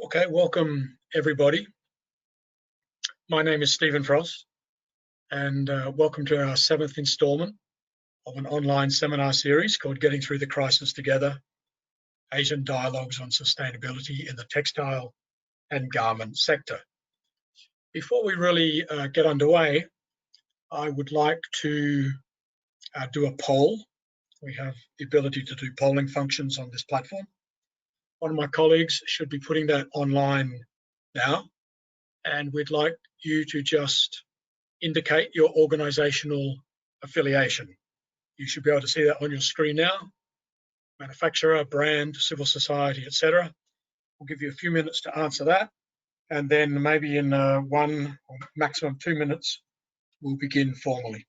Okay, welcome everybody. My name is Stephen Frost, and welcome to our 7th instalment of an online seminar series called Getting Through the Crisis Together, Asian Dialogues on Sustainability in the Textile and Garment Sector. Before we really get underway, I would like to do a poll. We have the ability to do polling functions on this platform. One of my colleagues should be putting that online now, and we'd like you to just indicate your organisational affiliation. You should be able to see that on your screen now. Manufacturer, brand, civil society, etc. We'll give you a few minutes to answer that, and then maybe in 1 or maximum 2 minutes, we'll begin formally.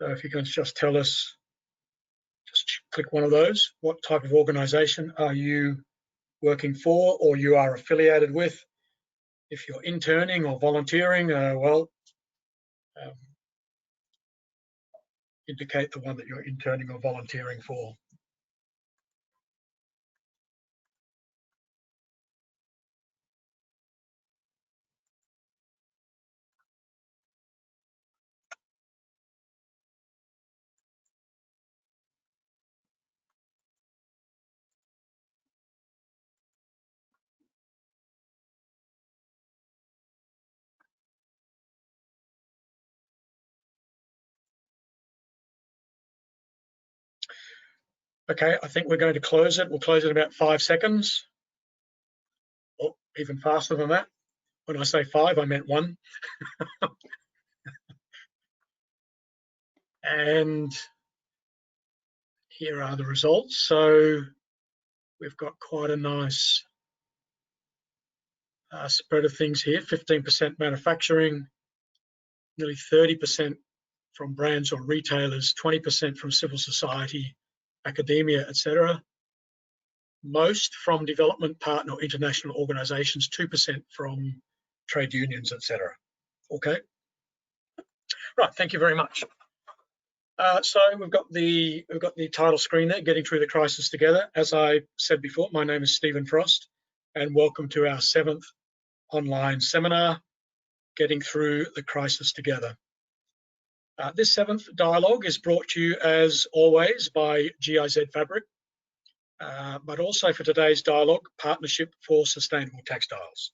So if you can just tell us, just click one of those. What type of organisation are you working for or you are affiliated with? If you're interning or volunteering, indicate the one that you're interning or volunteering for. Okay, I think we're going to close it. We'll close it in about 5 seconds. Oh, even faster than that. When I say 5, I meant 1. And here are the results. So we've got quite a nice spread of things here. 15% manufacturing, nearly 30% from brands or retailers, 20% from civil society, academia, etc. Most from development partner or international organisations, 2% from trade unions, etc. Okay. Right. Thank you very much. So we've got the title screen there, Getting Through the Crisis Together. As I said before, my name is Stephen Frost, and welcome to our 7th online seminar, Getting Through the Crisis Together. This 7th dialogue is brought to you, as always, by GIZ Fabric, but also for today's dialogue, Partnership for Sustainable Textiles.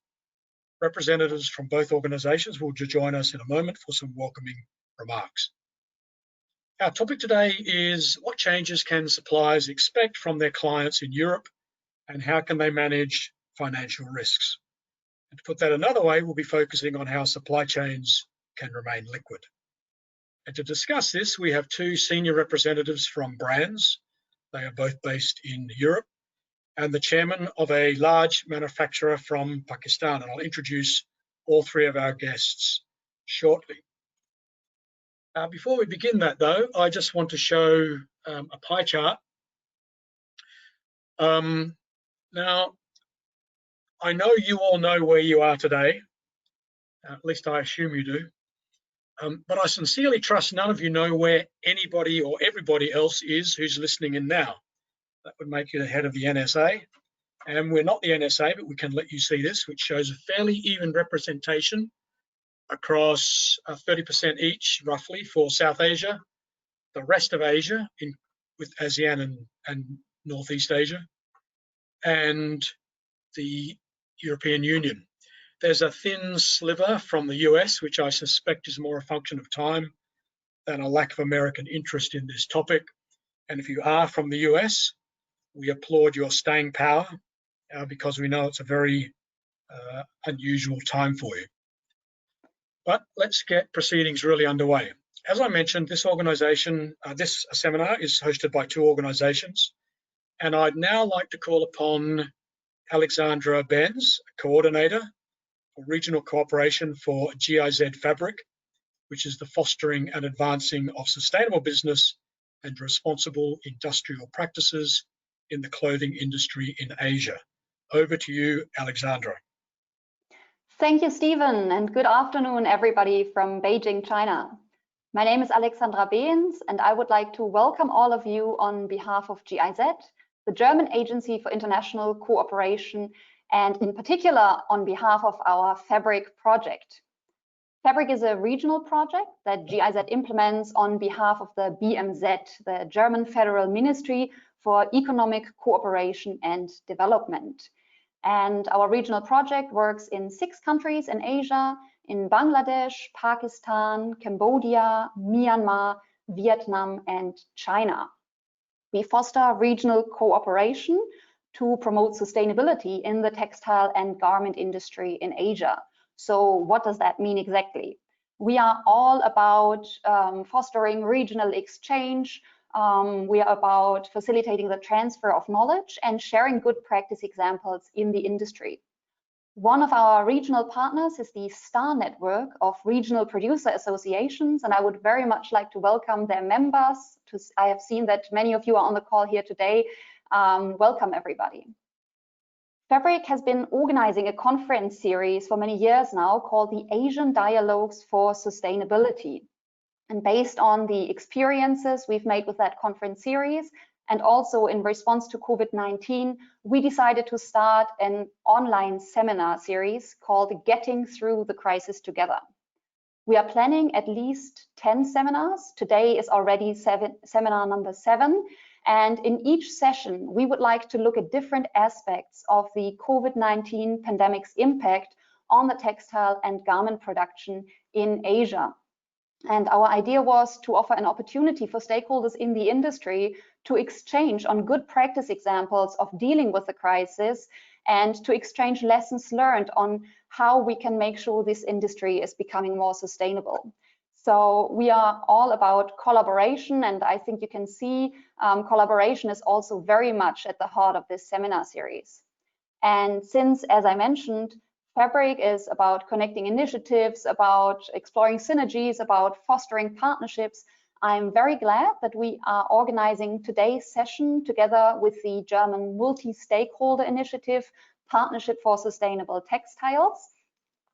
Representatives from both organisations will join us in a moment for some welcoming remarks. Our topic today is what changes can suppliers expect from their clients in Europe, and how can they manage financial risks? And to put that another way, we'll be focusing on how supply chains can remain liquid. And to discuss this, we have 2 senior representatives from brands. They are both based in Europe, and the chairman of a large manufacturer from Pakistan. And I'll introduce all 3 of our guests shortly. Before we begin that, though, I just want to show a pie chart. Now, I know you all know where you are today, at least I assume you do, but I sincerely trust none of you know where anybody or everybody else is who's listening in now. That would make you the head of the NSA, and we're not the NSA, but we can let you see this, which shows a fairly even representation across 30% each, roughly, for South Asia, the rest of Asia, with ASEAN and Northeast Asia, and the European Union. There's a thin sliver from the US, which I suspect is more a function of time than a lack of American interest in this topic. And if you are from the US, we applaud your staying power because we know it's a very unusual time for you. But let's get proceedings really underway. As I mentioned, this seminar is hosted by 2 organisations, and I'd now like to call upon Alexandra Benz, Coordinator for Regional Cooperation for GIZ Fabric, which is the fostering and advancing of sustainable business and responsible industrial practices in the clothing industry in Asia. Over to you, Alexandra. Thank you, Stephen, and good afternoon, everybody from Beijing, China. My name is Alexandra Behns, and I would like to welcome all of you on behalf of GIZ, the German Agency for International Cooperation, and in particular on behalf of our FABRIC project. FABRIC is a regional project that GIZ implements on behalf of the BMZ, the German Federal Ministry for Economic Cooperation and Development. And our regional project works in 6 countries in Asia, in Bangladesh, Pakistan, Cambodia, Myanmar, Vietnam, and China. We foster regional cooperation to promote sustainability in the textile and garment industry in Asia. So what does that mean exactly? We are all about fostering regional exchange. We are about facilitating the transfer of knowledge and sharing good practice examples in the industry. One of our regional partners is the STAR network of regional producer associations, and I would very much like to welcome their members. I have seen that many of you are on the call here today. Welcome, everybody. FABRIC has been organizing a conference series for many years now called the Asian Dialogues for Sustainability. And based on the experiences we've made with that conference series, and also in response to COVID-19, we decided to start an online seminar series called Getting Through the Crisis Together. We are planning at least 10 seminars. Today is already seminar number 7. And in each session, we would like to look at different aspects of the COVID-19 pandemic's impact on the textile and garment production in Asia. And our idea was to offer an opportunity for stakeholders in the industry to exchange on good practice examples of dealing with the crisis and to exchange lessons learned on how we can make sure this industry is becoming more sustainable. So we are all about collaboration, and I think you can see collaboration is also very much at the heart of this seminar series. And since, as I mentioned, FABRIC is about connecting initiatives, about exploring synergies, about fostering partnerships, I'm very glad that we are organizing today's session together with the German multi-stakeholder initiative, Partnership for Sustainable Textiles.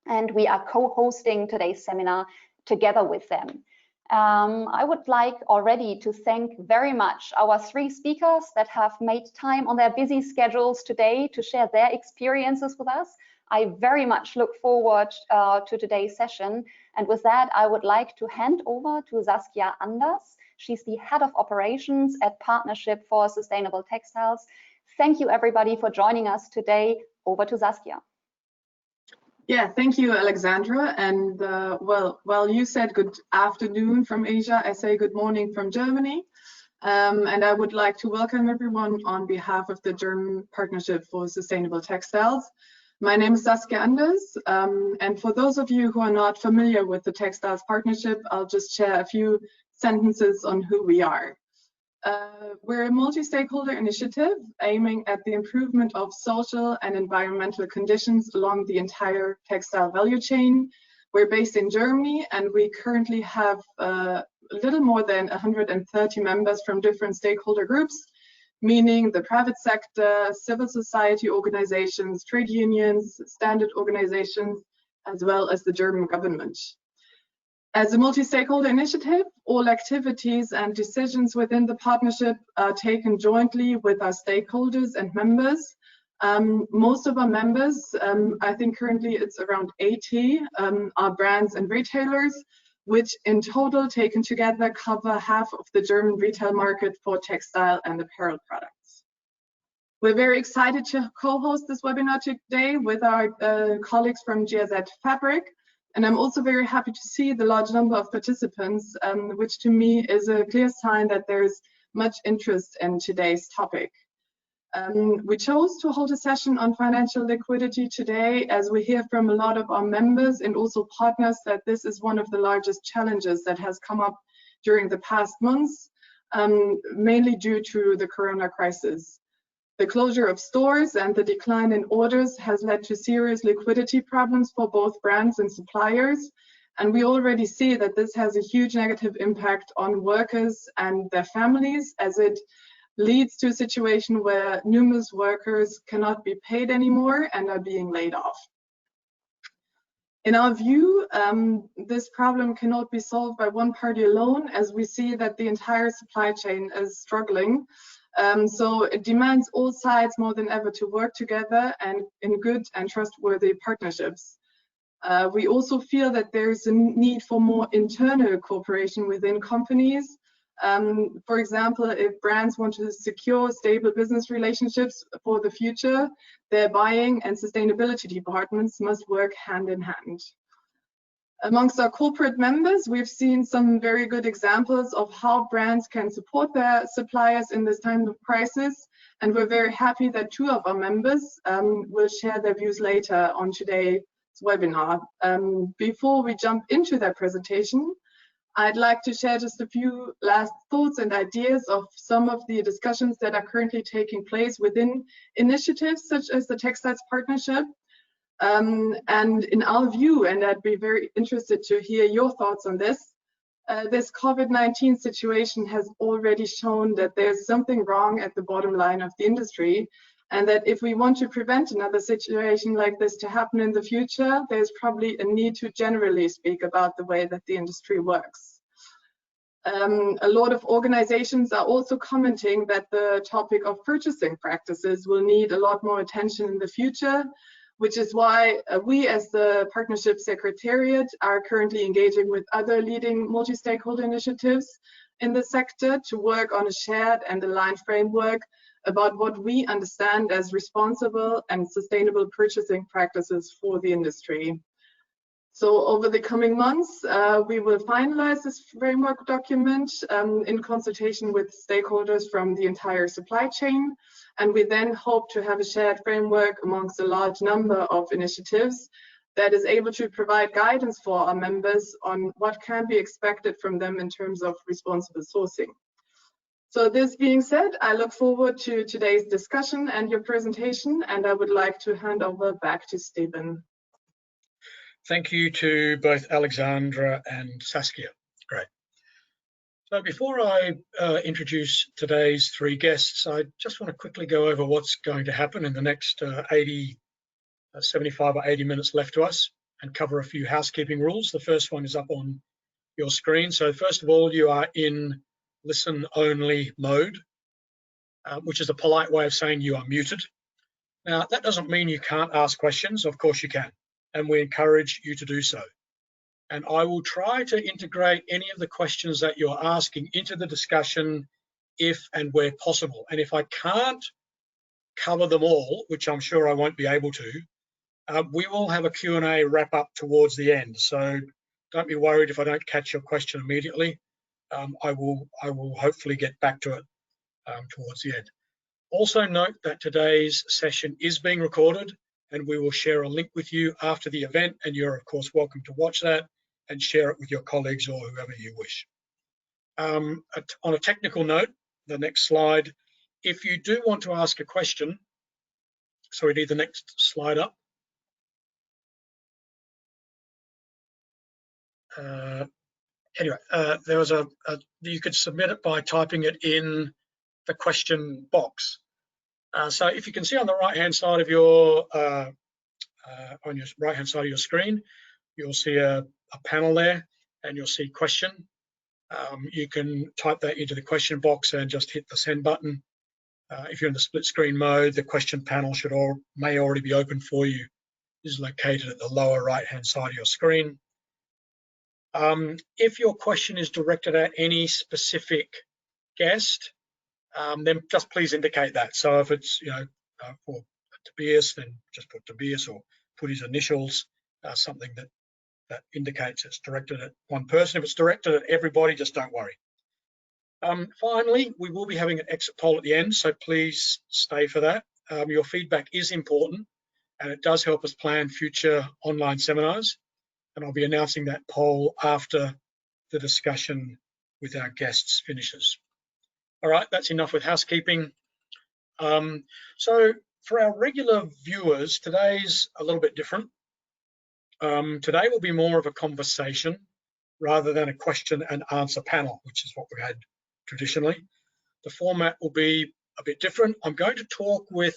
And we are co-hosting today's seminar together with them. I would like already to thank very much our 3 speakers that have made time on their busy schedules today to share their experiences with us. I very much look forward to today's session. And with that, I would like to hand over to Saskia Anders. She's the Head of Operations at Partnership for Sustainable Textiles. Thank you, everybody, for joining us today. Over to Saskia. Yeah, thank you, Alexandra. And well, you said good afternoon from Asia. I say good morning from Germany. And I would like to welcome everyone on behalf of the German Partnership for Sustainable Textiles. My name is Saskia Anders. And for those of you who are not familiar with the Textiles Partnership, I'll just share a few sentences on who we are. We're a multi-stakeholder initiative aiming at the improvement of social and environmental conditions along the entire textile value chain. We're based in Germany, and we currently have a little more than 130 members from different stakeholder groups, meaning the private sector, civil society organizations, trade unions, standard organizations, as well as the German government. As a multi-stakeholder initiative, all activities and decisions within the partnership are taken jointly with our stakeholders and members. Most of our members, I think currently it's around 80, are brands and retailers, which in total taken together cover half of the German retail market for textile and apparel products. We're very excited to co-host this webinar today with our colleagues from GIZ FABRIC. And I'm also very happy to see the large number of participants, which to me is a clear sign that there's much interest in today's topic. We chose to hold a session on financial liquidity today as we hear from a lot of our members and also partners that this is one of the largest challenges that has come up during the past months, mainly due to the corona crisis. The closure of stores and the decline in orders has led to serious liquidity problems for both brands and suppliers. And we already see that this has a huge negative impact on workers and their families, as it leads to a situation where numerous workers cannot be paid anymore and are being laid off. In our view, this problem cannot be solved by one party alone, as we see that the entire supply chain is struggling. So it demands all sides more than ever to work together and in good and trustworthy partnerships. We also feel that there is a need for more internal cooperation within companies. For example, if brands want to secure stable business relationships for the future, their buying and sustainability departments must work hand in hand. Amongst our corporate members, we've seen some very good examples of how brands can support their suppliers in this time of crisis, and we're very happy that 2 of our members will share their views later on today's webinar. Before we jump into their presentation, I'd like to share just a few last thoughts and ideas of some of the discussions that are currently taking place within initiatives such as the Textiles Partnership. And in our view, and I'd be very interested to hear your thoughts on this, this COVID-19 situation has already shown that there's something wrong at the bottom line of the industry, and that if we want to prevent another situation like this to happen in the future, there's probably a need to generally speak about the way that the industry works. A lot of organizations are also commenting that the topic of purchasing practices will need a lot more attention in the future, which is why we as the Partnership Secretariat are currently engaging with other leading multi-stakeholder initiatives in the sector to work on a shared and aligned framework about what we understand as responsible and sustainable purchasing practices for the industry. So over the coming months, we will finalize this framework document in consultation with stakeholders from the entire supply chain. And we then hope to have a shared framework amongst a large number of initiatives that is able to provide guidance for our members on what can be expected from them in terms of responsible sourcing. So this being said, I look forward to today's discussion and your presentation, and I would like to hand over back to Stephen. Thank you to both Alexandra and Saskia. Great. So before I introduce today's 3 guests, I just want to quickly go over what's going to happen in the next 75 or 80 minutes left to us and cover a few housekeeping rules. The first one is up on your screen. So first of all, you are in listen-only mode, which is a polite way of saying you are muted. Now, that doesn't mean you can't ask questions. Of course you can, and we encourage you to do so. And I will try to integrate any of the questions that you're asking into the discussion if and where possible. And if I can't cover them all, which I'm sure I won't be able to, we will have a Q&A wrap up towards the end. So don't be worried if I don't catch your question immediately. I will hopefully get back to it towards the end. Also note that today's session is being recorded, and we will share a link with you after the event, and you're of course welcome to watch that and share it with your colleagues or whoever you wish. On a technical note, the next slide, if you do want to ask a question, so we need the next slide up. Anyway, there was you could submit it by typing it in the question box. So if you can see on the right-hand side of your screen, you'll see a panel there, and you'll see question. You can type that into the question box and just hit the send button. If you're in the split screen mode, the question panel may already be open for you. It is located at the lower right-hand side of your screen. If your question is directed at any specific guest, then just please indicate that. So if it's for Tobias, then just put Tobias or put his initials, something that indicates it's directed at one person. If it's directed at everybody, just don't worry. Finally, we will be having an exit poll at the end, so please stay for that. Your feedback is important, and it does help us plan future online seminars. And I'll be announcing that poll after the discussion with our guests finishes. All right, that's enough with housekeeping. So for our regular viewers, today's a little bit different. Today will be more of a conversation rather than a question and answer panel, which is what we've had traditionally. The format will be a bit different. I'm going to talk with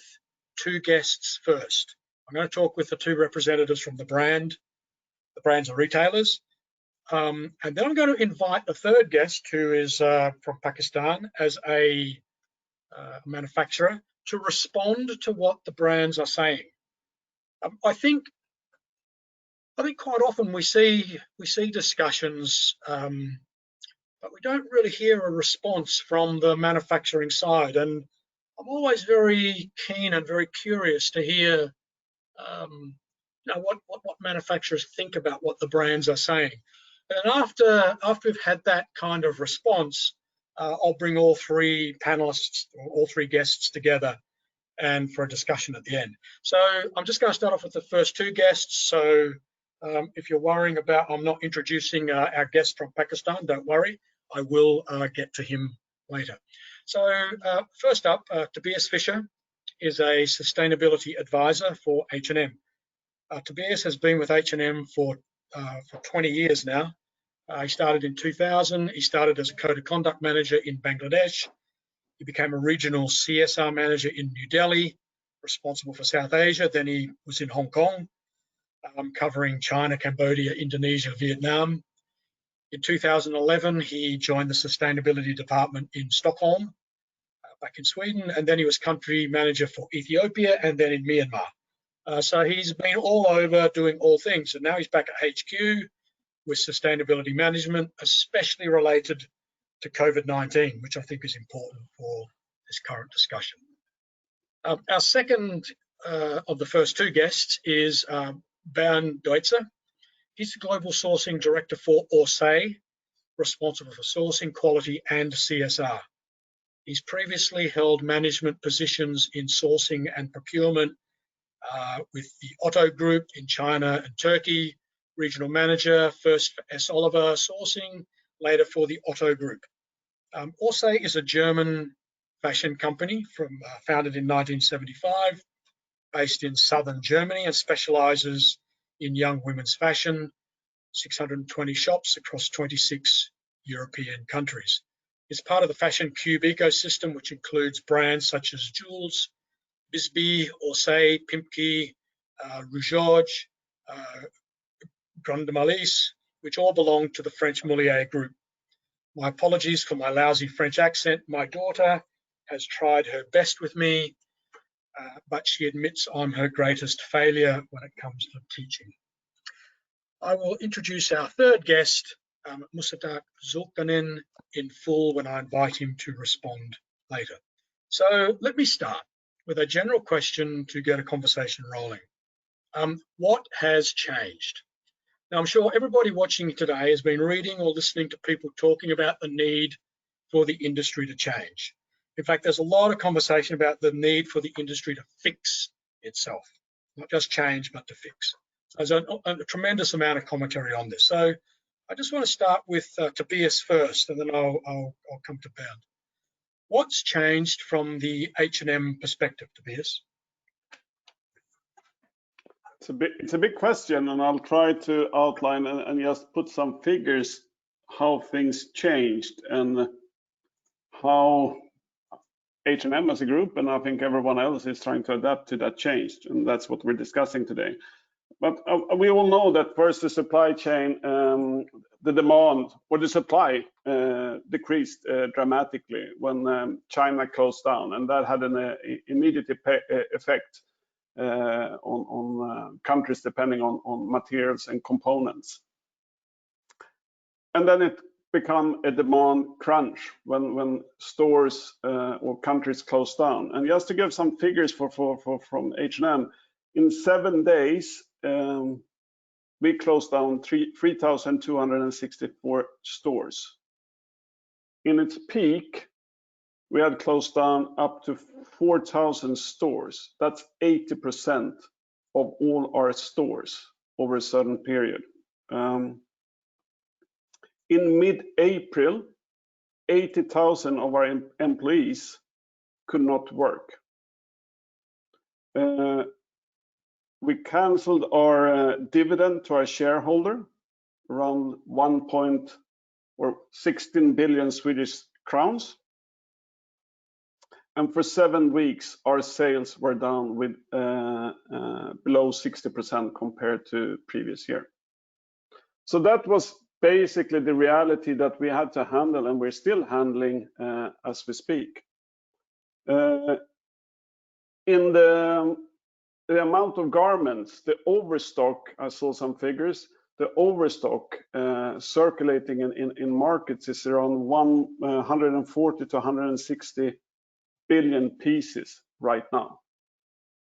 2 guests first. I'm going to talk with the 2 representatives from the brand, brands or retailers. And then I'm going to invite a third guest who is from Pakistan as a manufacturer to respond to what the brands are saying. I think quite often we see discussions, but we don't really hear a response from the manufacturing side. And I'm always very keen and very curious to hear what manufacturers think about what the brands are saying. And after we've had that kind of response, I'll bring all three panelists, or all three guests together, and for a discussion at the end. So I'm just going to start off with the first two guests. So if you're worrying about I'm not introducing our guest from Pakistan, don't worry, I will get to him later. So first up, Tobias Fischer is a sustainability advisor for H&M. Tobias has been with H&M for 20 years now. He started in 2000. He started as a code of conduct manager in Bangladesh. He became a regional CSR manager in New Delhi, responsible for South Asia. Then he was in Hong Kong, covering China, Cambodia, Indonesia, Vietnam. In 2011, he joined the sustainability department in Stockholm, back in Sweden, and then he was country manager for Ethiopia and then in Myanmar. So he's been all over doing all things, and now he's back at HQ with sustainability management, especially related to COVID-19, which I think is important for this current discussion. Our second of the first two guests is Bernd Deutzer. He's the Global Sourcing Director for Orsay, responsible for sourcing, quality, and CSR. He's previously held management positions in sourcing and procurement with the Otto Group in China and Turkey, regional manager, first for S. Oliver sourcing, later for the Otto Group. Orsay is a German fashion company founded in 1975, based in southern Germany, and specializes in young women's fashion, 620 shops across 26 European countries. It's part of the Fashion Cube ecosystem, which includes brands such as Jules, Bisbee, Orsay, Pimki, Rouge Georges, Grande Malise, which all belong to the French Moulier Group. My apologies for my lousy French accent. My daughter has tried her best with me, but she admits I'm her greatest failure when it comes to teaching. I will introduce our third guest, Musadaq Zulkarnain, in full when I invite him to respond later. So let me start with a general question to get a conversation rolling. What has changed? Now, I'm sure everybody watching today has been reading or listening to people talking about the need for the industry to change. In fact, there's a lot of conversation about the need for the industry to fix itself, not just change, but to fix. So there's a tremendous amount of commentary on this. So I just want to start with Tobias first, and then I'll come to Bernd. What's changed from the H&M perspective, Tobias? It's a big question, and I'll try to outline and just put some figures how things changed and how H&M as a group, and I think everyone else is trying to adapt to that change, and that's what we're discussing today. But we all know that first the supply chain, the demand or the supply decreased dramatically when China closed down, and that had an immediate effect on countries depending on materials and components. And then it become a demand crunch when stores or countries closed down. And just to give some figures from H&M, in 7 days we closed down 3,264 stores. In its peak, we had closed down up to 4,000 stores. That's 80% of all our stores over a certain period. In mid-April, 80,000 of our employees could not work. We canceled our dividend to our shareholder, around 16 billion Swedish crowns. And for 7 weeks, our sales were down with below 60% compared to previous year. So that was basically the reality that we had to handle, and we're still handling as we speak. In the amount of garments, the overstock, I saw some figures, the overstock circulating in markets is around 140 to 160 billion pieces right now.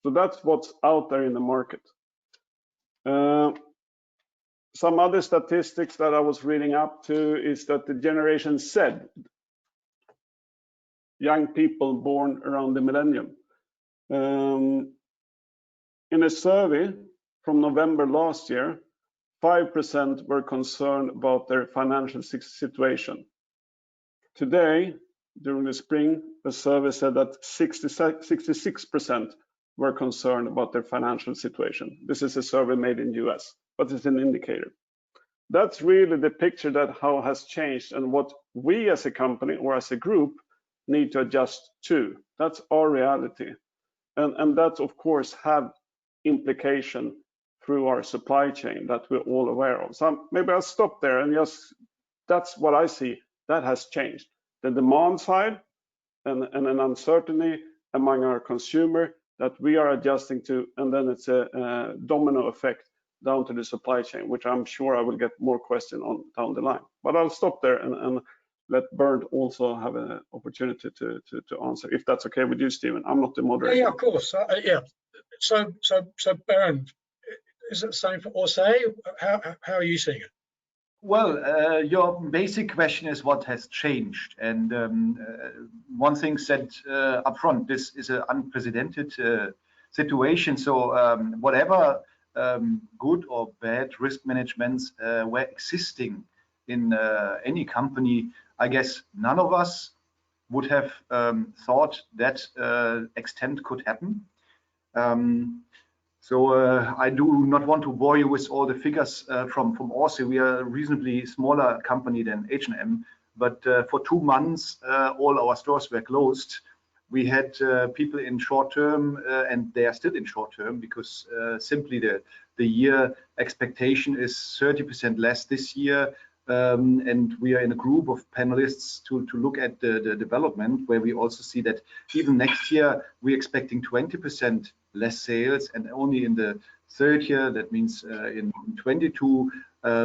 So that's what's out there in the market. Some other statistics that I was reading up to is that the Generation Z, young people born around the millennium, in a survey from November last year, 5% were concerned about their financial situation. Today, during the spring, the survey said that 66% were concerned about their financial situation. This is a survey made in US, but it's an indicator. That's really the picture that how has changed and what we as a company or as a group need to adjust to. That's our reality. And that, of course, have implication through our supply chain that we're all aware of. So maybe I'll stop there and just, that's what I see that has changed. The demand side and an uncertainty among our consumer that we are adjusting to, and then it's a domino effect down to the supply chain, which I'm sure I will get more question on down the line. But I'll stop there and let Bernd also have an opportunity to answer, if that's okay with you, Stephen. I'm not the moderator. Yeah, of course. Yeah. So Bernd, is it the same for Orsay? How are you seeing it? Well, your basic question is what has changed, and one thing said upfront: this is an unprecedented situation. So whatever good or bad risk managements were existing in any company, I guess none of us would have thought that extent could happen. So I do not want to bore you with all the figures from Orsay. We are a reasonably smaller company than H&M, but for 2 months, all our stores were closed. We had people in short term, and they are still in short term because simply the year expectation is 30% less this year. And we are in a group of panelists to look at the development, where we also see that even next year we're expecting 20% less sales, and only in the third year, that means in 22,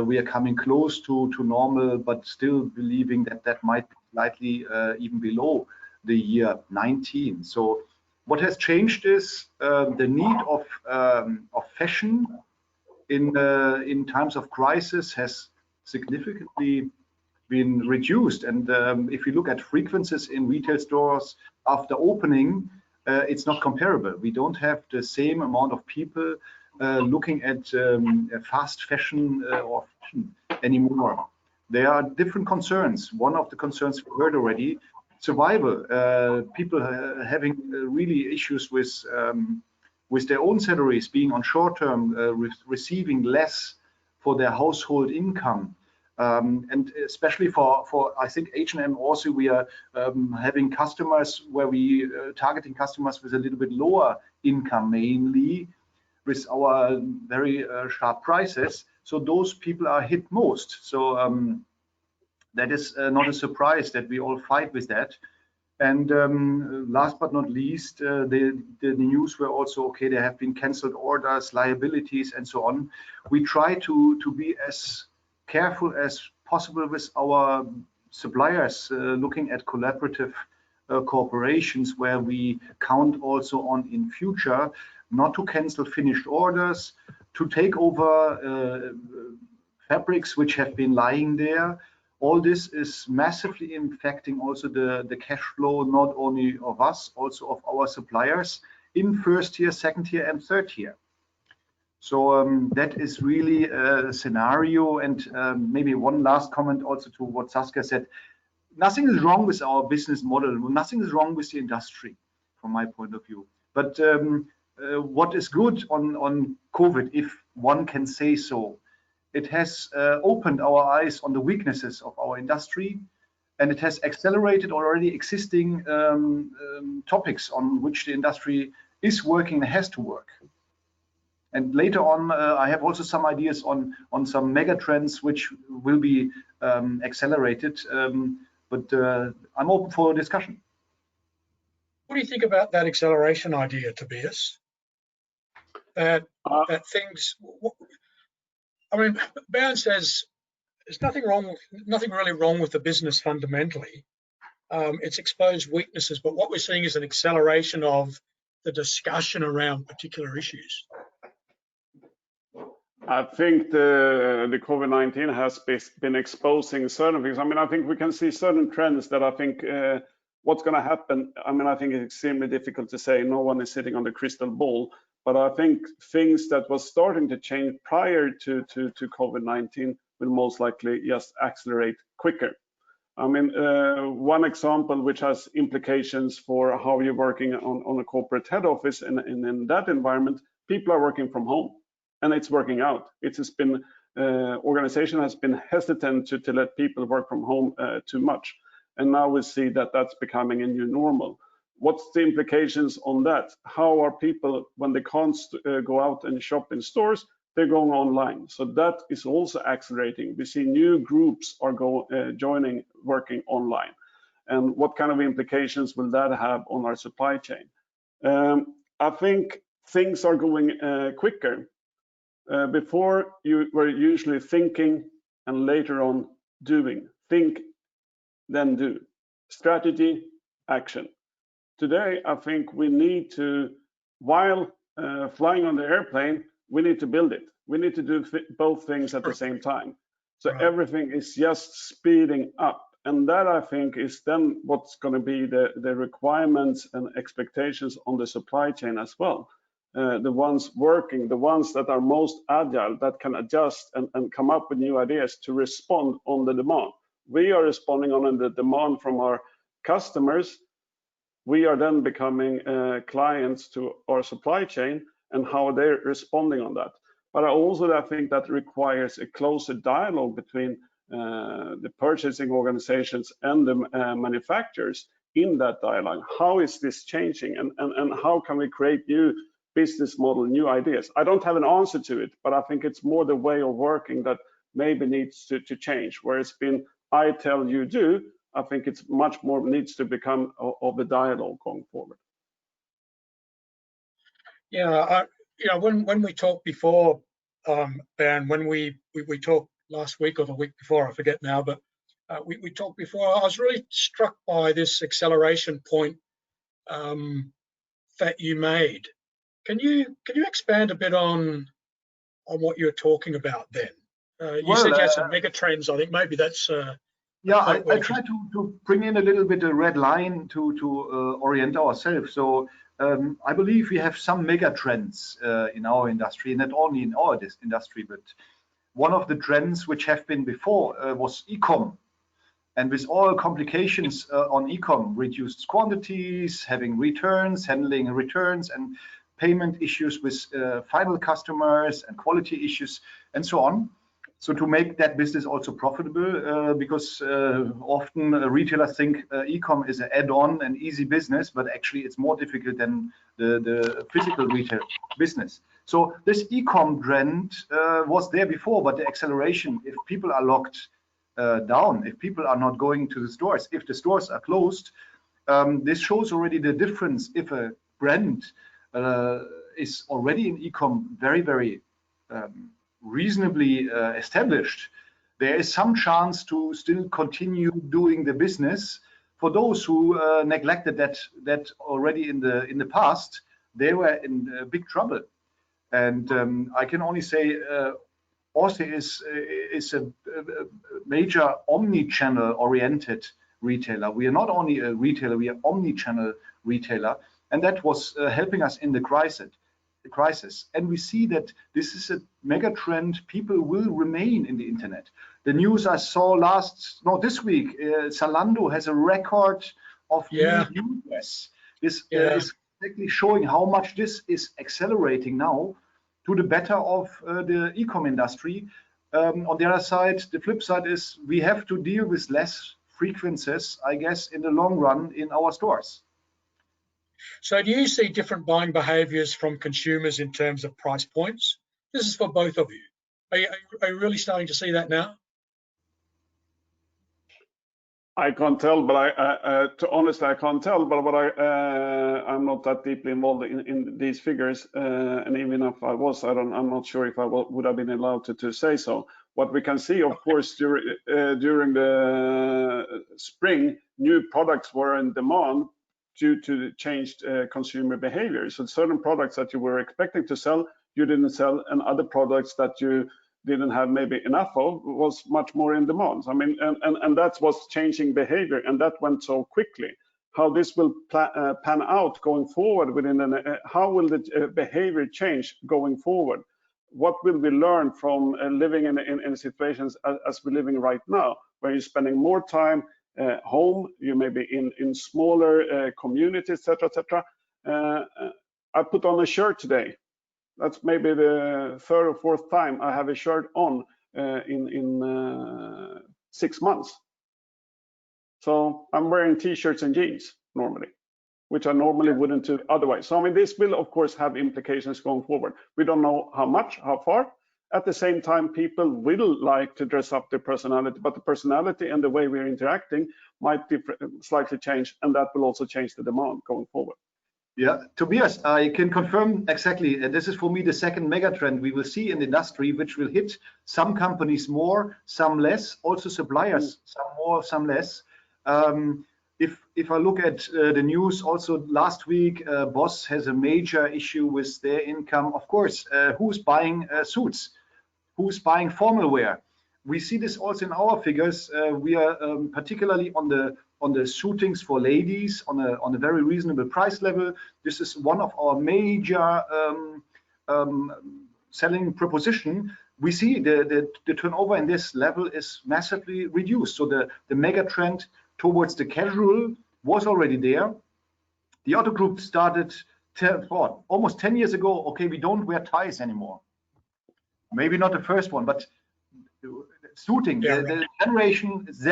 we are coming close to normal, but still believing that that might be slightly even below the year 19. So what has changed is the need of fashion in times of crisis has significantly been reduced. And if you look at frequencies in retail stores after opening, it's not comparable. We don't have the same amount of people looking at fast fashion or fashion anymore. There are different concerns. One of the concerns we heard already, survival. People having really issues with their own salaries, being on short term, receiving less for their household income. And especially for I think H&M also, we are having customers where we targeting customers with a little bit lower income, mainly with our very sharp prices. So those people are hit most. So that is not a surprise that we all fight with that. And last but not least, the news were also, okay, there have been canceled orders, liabilities, and so on. We try to be as careful as possible with our suppliers, looking at collaborative corporations where we count also on in future not to cancel finished orders, to take over fabrics which have been lying there. All this is massively impacting also the cash flow, not only of us, also of our suppliers in first tier, second tier, and third tier. So that is really a scenario. And maybe one last comment also to what Saskia said. Nothing is wrong with our business model. Nothing is wrong with the industry, from my point of view. But what is good on COVID, if one can say so, it has opened our eyes on the weaknesses of our industry, and it has accelerated already existing topics on which the industry is working and has to work. And later on, I have also some ideas on some mega trends which will be accelerated. But I'm open for discussion. What do you think about that acceleration idea, Tobias? That things, I mean, Bernd says there's nothing really wrong with the business fundamentally. It's exposed weaknesses, but what we're seeing is an acceleration of the discussion around particular issues. I think the COVID-19 has been exposing certain things. I mean, I think we can see certain trends that I think what's going to happen. I mean, I think it's extremely difficult to say. No one is sitting on the crystal ball. But I think things that was starting to change prior to COVID-19 will most likely just accelerate quicker. I mean, one example which has implications for how you're working on a corporate head office in that environment, people are working from home and it's working out. It has been, organization has been hesitant to let people work from home too much. And now we see that that's becoming a new normal. What's the implications on that? How are people, when they can't go out and shop in stores, they're going online. So that is also accelerating. We see new groups are joining working online. And what kind of implications will that have on our supply chain? I think things are going quicker. Before you were usually thinking and later on doing. Think, then do. Strategy, action. Today, I think we need to, while flying on the airplane, we need to build it. We need to do both things at the same time. So everything is just speeding up. And that, I think, is then what's going to be the requirements and expectations on the supply chain as well. The ones working, the ones that are most agile, that can adjust and come up with new ideas to respond on the demand. We are responding on the demand from our customers. We are then becoming clients to our supply chain and how they're responding on that. But I think that requires a closer dialogue between the purchasing organizations and the manufacturers in that dialogue. How is this changing and how can we create new business model, new ideas? I don't have an answer to it, but I think it's more the way of working that maybe needs to change. Where it's been, I tell you do, I think it's much more needs to become of a dialogue going forward. Yeah, when we talked before, Ben, when we talked last week or the week before, I forget now, but we talked before, I was really struck by this acceleration point that you made. Can you expand a bit on what you're talking about then? You said you had some mega trends. I think maybe that's yeah, I try to bring in a little bit of red line to orient ourselves. So I believe we have some mega trends in our industry, not only in our industry, but one of the trends which have been before was e-com. And with all complications on e-com, reduced quantities, having returns, handling returns, and payment issues with final customers and quality issues and so on. So to make that business also profitable, because often retailers think e-com is an add-on and easy business, but actually it's more difficult than the physical retail business. So this e-com trend was there before, but the acceleration, if people are locked down, if people are not going to the stores, if the stores are closed, this shows already the difference. If a brand is already in e-com very reasonably established, there is some chance to still continue doing the business. For those who neglected that already in the past, they were in big trouble. And I can only say Austria is a major omni-channel oriented retailer. We are not only a retailer, we are omni-channel retailer, and that was helping us in the crisis. And we see that this is a mega trend. People will remain in the internet. The news I saw this week, Zalando has a record of new users. This is exactly showing how much this is accelerating now to the better of the e-com industry. On the other side, the flip side is we have to deal with less frequencies, I guess, in the long run in our stores. So do you see different buying behaviours from consumers in terms of price points? This is for both of you. Are you really starting to see that now? I can't tell, but honestly, I can't tell. But I'm not that deeply involved in these figures, and even if I was, I'm not sure if I would have been allowed to say so. What we can see, of course, during the spring, new products were in demand due to the changed consumer behavior. So certain products that you were expecting to sell, you didn't sell, and other products that you didn't have maybe enough of was much more in demand. I mean, and that was changing behavior, and that went so quickly. How this will pan out going forward how will the behavior change going forward? What will we learn from living in situations as we're living right now, where you're spending more time home, you may be in smaller communities, etc., etc. I put on a shirt today. That's maybe the third or fourth time I have a shirt on in 6 months. So I'm wearing t-shirts and jeans normally, which I normally wouldn't do otherwise. So I mean, this will of course have implications going forward. We don't know how much, how far. At the same time, people will like to dress up their personality, but the personality and the way we're interacting might slightly change, and that will also change the demand going forward. Yeah, Tobias, I can confirm exactly. This is for me the second mega trend we will see in the industry, which will hit some companies more, some less, also suppliers, some more, some less. If I look at the news, also last week, Boss has a major issue with their income. Of course, who's buying suits? Who's buying formal wear? We see this also in our figures. We are particularly on the suitings for ladies on a very reasonable price level. This is one of our major selling proposition. We see the turnover in this level is massively reduced. So the mega trend towards the casual was already there. The Otto Group started almost 10 years ago. Okay, we don't wear ties anymore. Maybe not the first one, but suiting, the generation Z,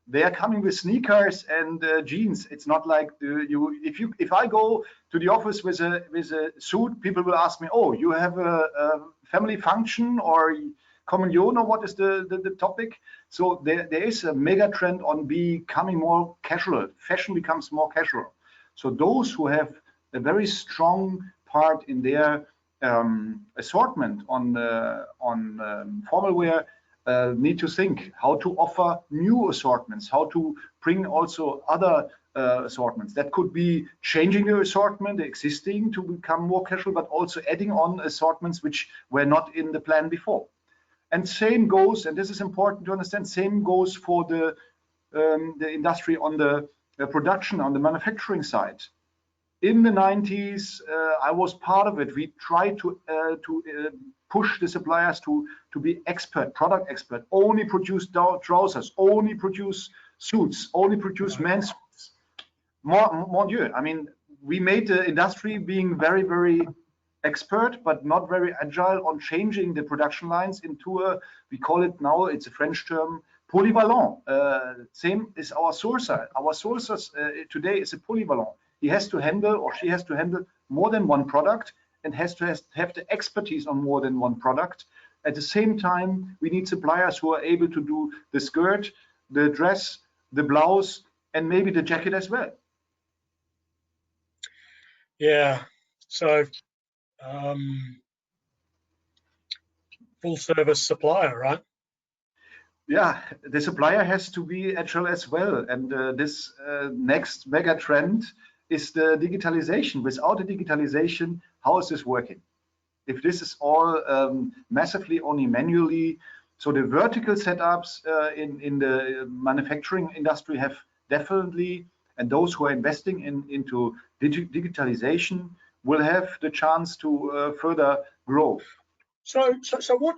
they are coming with sneakers and jeans. It's not like if I go to the office with a suit, people will ask me, oh, you have a family function or communion, or what is the topic? So there is a mega trend on becoming more casual. Fashion becomes more casual. So those who have a very strong part in their assortment on formal wear need to think how to offer new assortments, how to bring also other assortments. That could be changing the assortment, the existing, to become more casual, but also adding on assortments which were not in the plan before. And same goes, and this is important to understand, same goes for the industry on the production, on the manufacturing side. In the 90s, I was part of it. We tried to push the suppliers to be expert, product expert, only produce trousers, only produce suits, only produce men's suits. Mon Dieu, I mean, we made the industry being very, very expert, but not very agile on changing the production lines into we call it now, it's a French term, polyvalent. Same is our sourcer. Our sourcers today is a polyvalent. He has to handle, or she has to handle, more than one product and has to have the expertise on more than one product. At the same time, we need suppliers who are able to do the skirt, the dress, the blouse, and maybe the jacket as well. Yeah, so full service supplier, right? Yeah, the supplier has to be agile as well. And this next mega trend is the digitalization. Without the digitalization, how is this working? If this is all massively only manually, so the vertical setups in the manufacturing industry have definitely, and those who are investing into digitalization will have the chance to further grow. So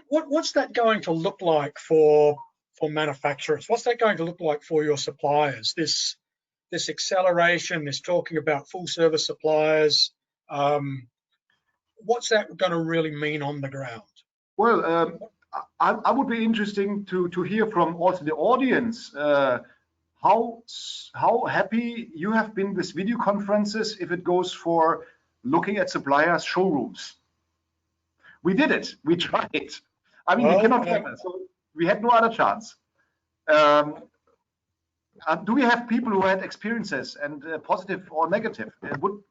what's that going to look like for manufacturers? What's that going to look like for your suppliers? This acceleration, this talking about full service suppliers, what's that going to really mean on the ground? Well, I would be interesting to hear from also the audience how happy you have been with video conferences if it goes for looking at suppliers' showrooms. We did it. We tried. I mean, we cannot travel, so we had no other chance. Do we have people who had experiences, and positive or negative?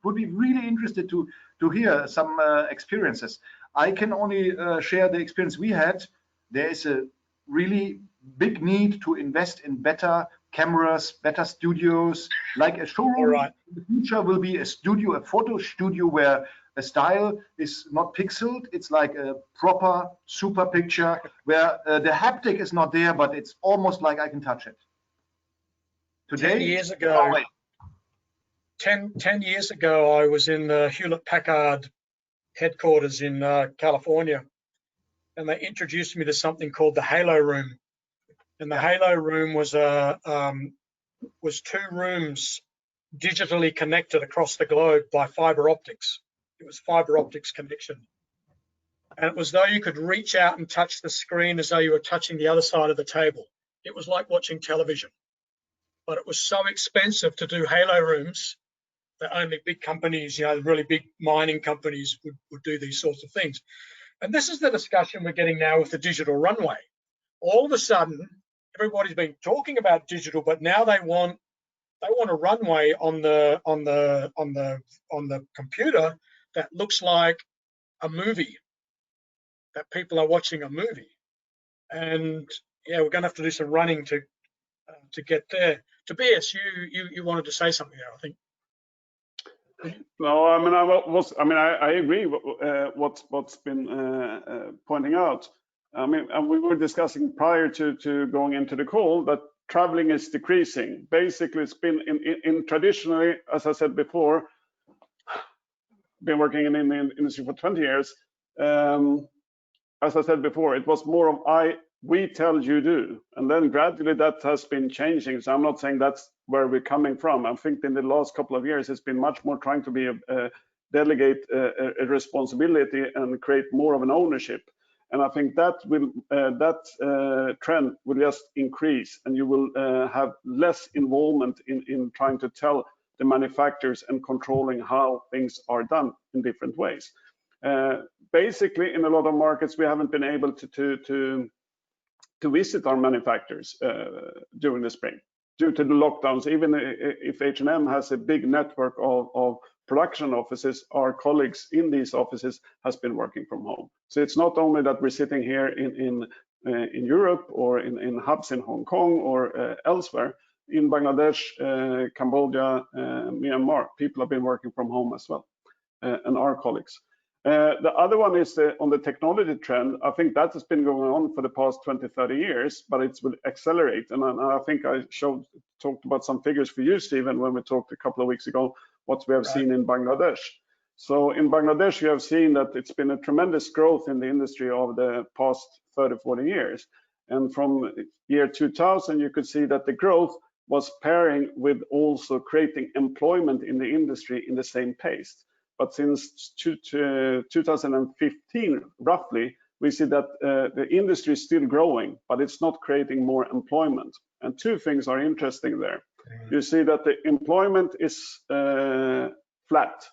Would be really interested to hear some experiences. I can only share the experience we had. There is a really big need to invest in better cameras, better studios, like a showroom. Right. In the future will be a studio, a photo studio where a style is not pixeled. It's like a proper super picture where the haptic is not there, but it's almost like I can touch it. Today, 10 years ago, 10 years ago, I was in the Hewlett-Packard headquarters in California, and they introduced me to something called the Halo Room. And the Halo Room was two rooms digitally connected across the globe by fiber optics. It was fiber optics connection. And it was though you could reach out and touch the screen as though you were touching the other side of the table. It was like watching television. But it was so expensive to do Halo Rooms that only big companies, you know, really big mining companies would do these sorts of things. And this is the discussion we're getting now with the digital runway. All of a sudden, everybody's been talking about digital, but now they want a runway on the computer that looks like a movie, that people are watching a movie. And yeah, we're going to have to do some running to get there. Tobias, you wanted to say something there, I think. No, I mean, I agree what's been pointing out. I mean, and we were discussing prior to going into the call that traveling is decreasing. Basically, it's been in traditionally, as I said before, been working in the industry for 20 years. As I said before, it was more of we tell you do, and then gradually that has been changing. So I'm not saying that's where we're coming from. I think in the last couple of years, it's been much more trying to be delegate a responsibility and create more of an ownership. And I think that will trend will just increase, and you will have less involvement in trying to tell the manufacturers and controlling how things are done in different ways. Basically, in a lot of markets, we haven't been able to visit our manufacturers during the spring due to the lockdowns. Even if H&M has a big network of production offices, our colleagues in these offices has been working from home. So it's not only that we're sitting here in Europe or in hubs in Hong Kong or elsewhere. In Bangladesh, Cambodia, Myanmar, people have been working from home as well, and our colleagues. The other one is on the technology trend. I think that has been going on for the past 20, 30 years, but it will accelerate. And I think I talked about some figures for you, Stephen, when we talked a couple of weeks ago, what we have seen in Bangladesh. So in Bangladesh, you have seen that it's been a tremendous growth in the industry over the past 30, 40 years. And from year 2000, you could see that the growth was pairing with also creating employment in the industry in the same pace. But since 2015, roughly, we see that the industry is still growing, but it's not creating more employment. And two things are interesting there. You see that the employment is flat.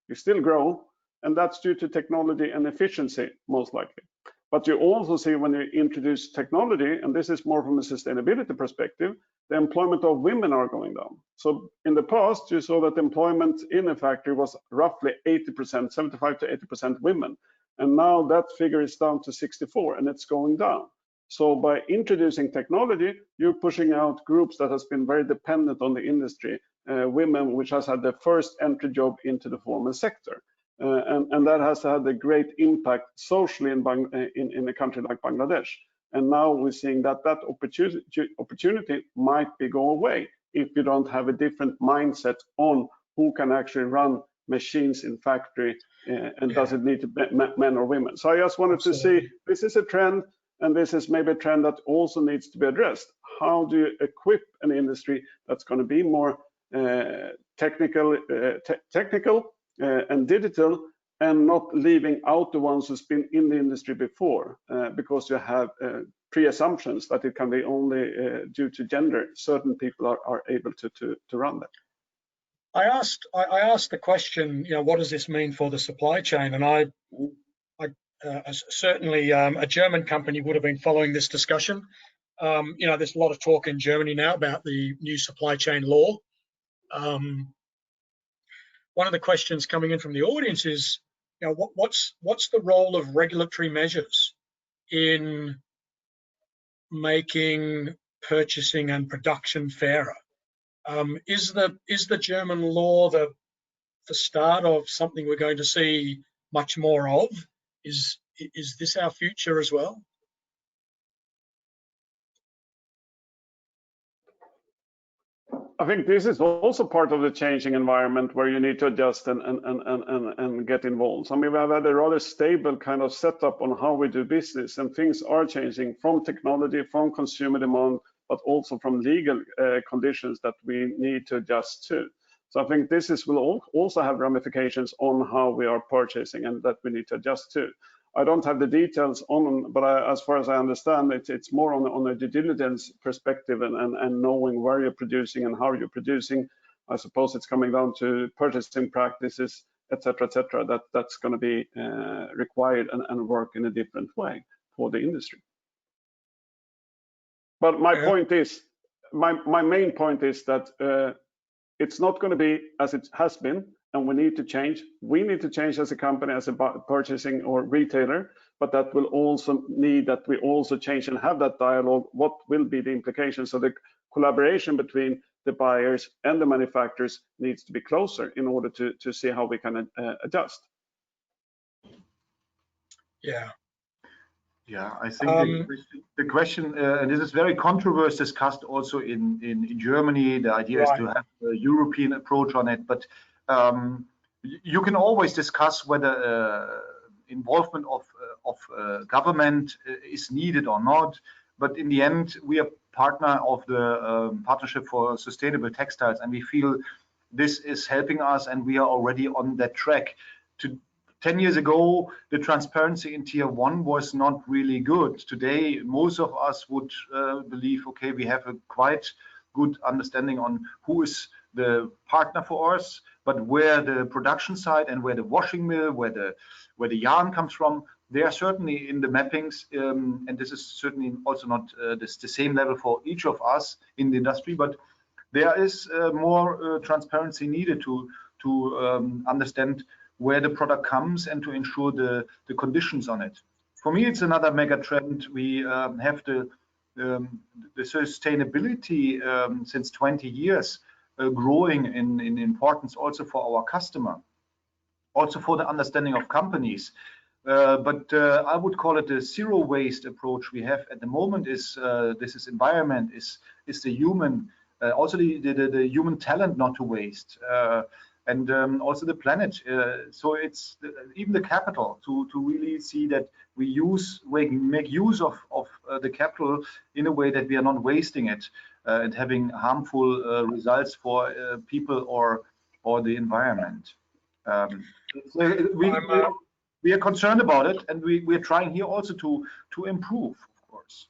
You still grow, and that's due to technology and efficiency, most likely. But you also see when you introduce technology, and this is more from a sustainability perspective, the employment of women are going down. So in the past, you saw that employment in a factory was roughly 80%, 75 to 80% women. And now that figure is down to 64, and it's going down. So by introducing technology, you're pushing out groups that has been very dependent on the industry, women, which has had the first entry job into the formal sector. And that has had a great impact socially in a country like Bangladesh. And now we're seeing that opportunity might go away if you don't have a different mindset on who can actually run machines in factory and does it need to be men or women. So I just wanted to see, this is a trend, and this is maybe a trend that also needs to be addressed. How do you equip an industry that's going to be more technical and digital, and not leaving out the ones who's been in the industry before, because you have pre-assumptions that it can be only due to gender. Certain people are able to run that. I asked the question, what does this mean for the supply chain? And certainly a German company would have been following this discussion. There's a lot of talk in Germany now about the new supply chain law. One of the questions coming in from the audience is, what's the role of regulatory measures in making purchasing and production fairer? Is the German law the start of something we're going to see much more of? Is this our future as well? I think this is also part of the changing environment where you need to adjust and get involved. I mean, we have had a rather stable kind of setup on how we do business, and things are changing from technology, from consumer demand, but also from legal conditions that we need to adjust to. So I think this will also have ramifications on how we are purchasing and that we need to adjust to. I don't have the details on, but as far as I understand, it's more on a due diligence perspective and knowing where you're producing and how you're producing. I suppose it's coming down to purchasing practices, etc., that's going to be required and work in a different way for the industry. But my point is, my main point is that it's not going to be as it has been, and we need to change. We need to change as a company, as a purchasing or retailer, but that will also need that we also change and have that dialogue. What will be the implications? So the collaboration between the buyers and the manufacturers needs to be closer in order to see how we can adjust. Yeah. Yeah, I think the question, and this is very controversial, discussed also in Germany. The idea is to have a European approach on it, but you can always discuss whether involvement of government is needed or not. But in the end, we are partner of the Partnership for Sustainable Textiles, and we feel this is helping us, and we are already on that track. 10 years ago, the transparency in Tier 1 was not really good. Today, most of us would believe, okay, we have a quite good understanding on who is the partner for us, but where the production side and where the washing mill, where the yarn comes from, they are certainly in the mappings, and this is certainly also not the same level for each of us in the industry, but there is more transparency needed to understand where the product comes and to ensure the conditions on it. For me, it's another mega trend. We have the sustainability since 20 years growing in importance also for our customer, also for the understanding of companies. But I would call it a zero waste approach we have at the moment. This is environment, is the human, also the human talent not to waste. And also the planet. So it's even the capital to really see that we make use of the capital in a way that we are not wasting it and having harmful results for people or the environment. We are concerned about it, and we are trying here also to improve, of course.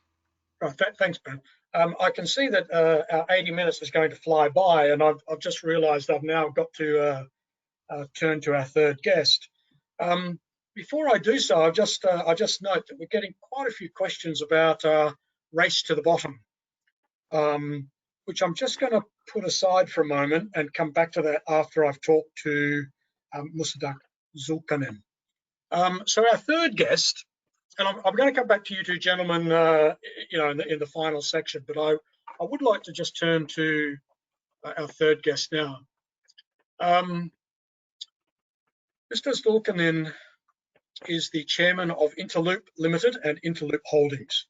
Right, thanks, Ben. I can see that our 80 minutes is going to fly by, and I've just realised I've now got to turn to our third guest. Before I do so, I just note that we're getting quite a few questions about race to the bottom, which I'm just going to put aside for a moment and come back to that after I've talked to Musadak Zulkarnain. So our third guest. And I'm going to come back to you two gentlemen, in the final section. But I would like to just turn to our third guest now. Mr. Zulkarnain is the chairman of Interloop Limited and Interloop Holdings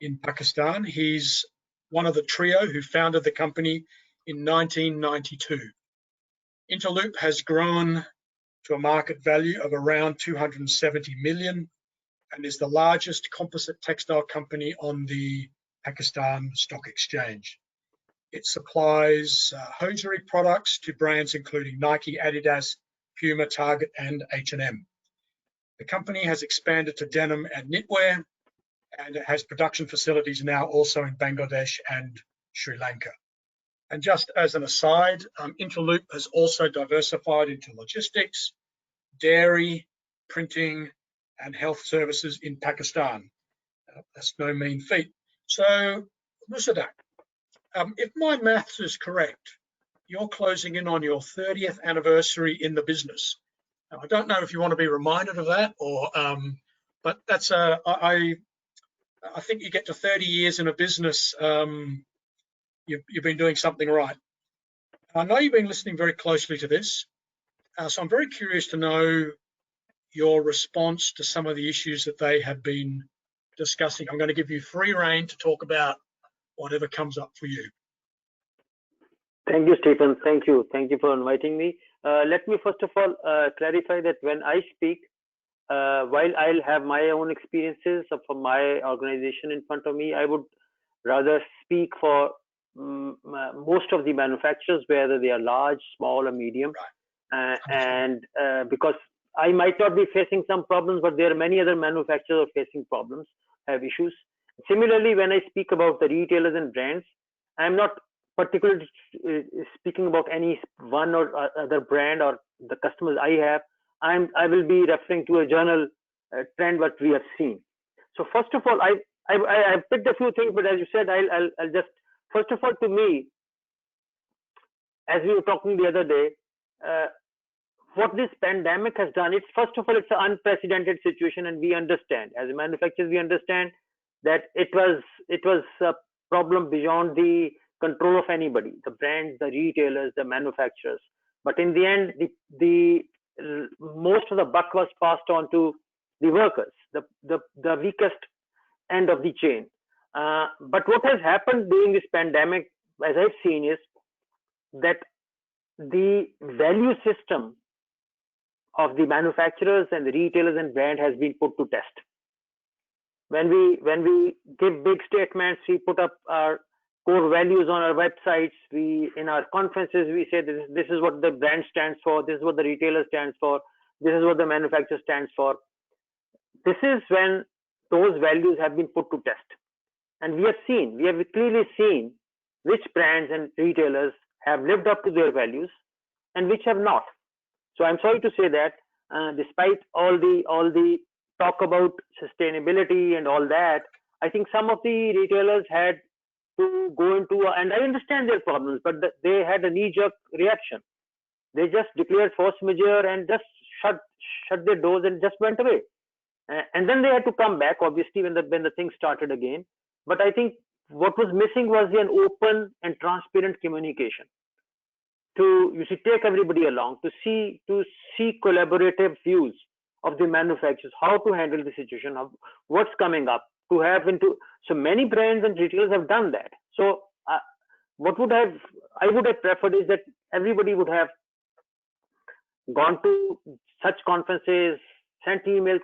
in Pakistan. He's one of the trio who founded the company in 1992. Interloop has grown to a market value of around 270 million. And is the largest composite textile company on the Pakistan Stock Exchange. It supplies hosiery products to brands including Nike, Adidas, Puma, Target, and H&M. The company has expanded to denim and knitwear, and it has production facilities now also in Bangladesh and Sri Lanka. And just as an aside, Interloop has also diversified into logistics, dairy, printing, and health services in Pakistan. That's no mean feat. So, Musadak, if my maths is correct, you're closing in on your 30th anniversary in the business. Now, I don't know if you want to be reminded of that, or but that's I think you get to 30 years in a business, you've been doing something right. I know you've been listening very closely to this, so I'm very curious to know your response to some of the issues that they have been discussing. I'm going to give you free rein to talk about whatever comes up for you. Thank you, Stephen. Thank you. Thank you for inviting me. Let me first of all clarify that when I speak, while I'll have my own experiences from my organization in front of me, I would rather speak for most of the manufacturers, whether they are large, small, or medium. And because I might not be facing some problems, but there are many other manufacturers facing problems, have issues. Similarly, when I speak about the retailers and brands, I'm not particularly speaking about any one or other brand or the customers I have. I will be referring to a general trend what we have seen. So first of all, I picked a few things, but as you said, I'll just, first of all, to me, as we were talking the other day, what this pandemic has done, it's first of all, it's an unprecedented situation, and we understand, as manufacturers, we understand that it was a problem beyond the control of anybody, the brands, the retailers, the manufacturers. But in the end, the most of the buck was passed on to the workers, the weakest end of the chain. But what has happened during this pandemic, as I've seen, is that the value system of the manufacturers and the retailers and brand has been put to test. When we give big statements, we put up our core values on our websites. In our conferences, we say this is what the brand stands for, this is what the retailer stands for, this is what the manufacturer stands for. This is when those values have been put to test. And we have clearly seen which brands and retailers have lived up to their values and which have not. So I'm sorry to say that despite all the talk about sustainability and all that, I think some of the retailers had to go into, and I understand their problems, but they had a knee-jerk reaction. They just declared force majeure and just shut their doors and just went away. And then they had to come back, obviously, when the thing started again. But I think what was missing was an open and transparent communication to, you see, take everybody along, to see collaborative views of the manufacturers, how to handle the situation, what's coming up, to have into. So many brands and retailers have done that. So I would have preferred is that everybody would have gone to such conferences, sent email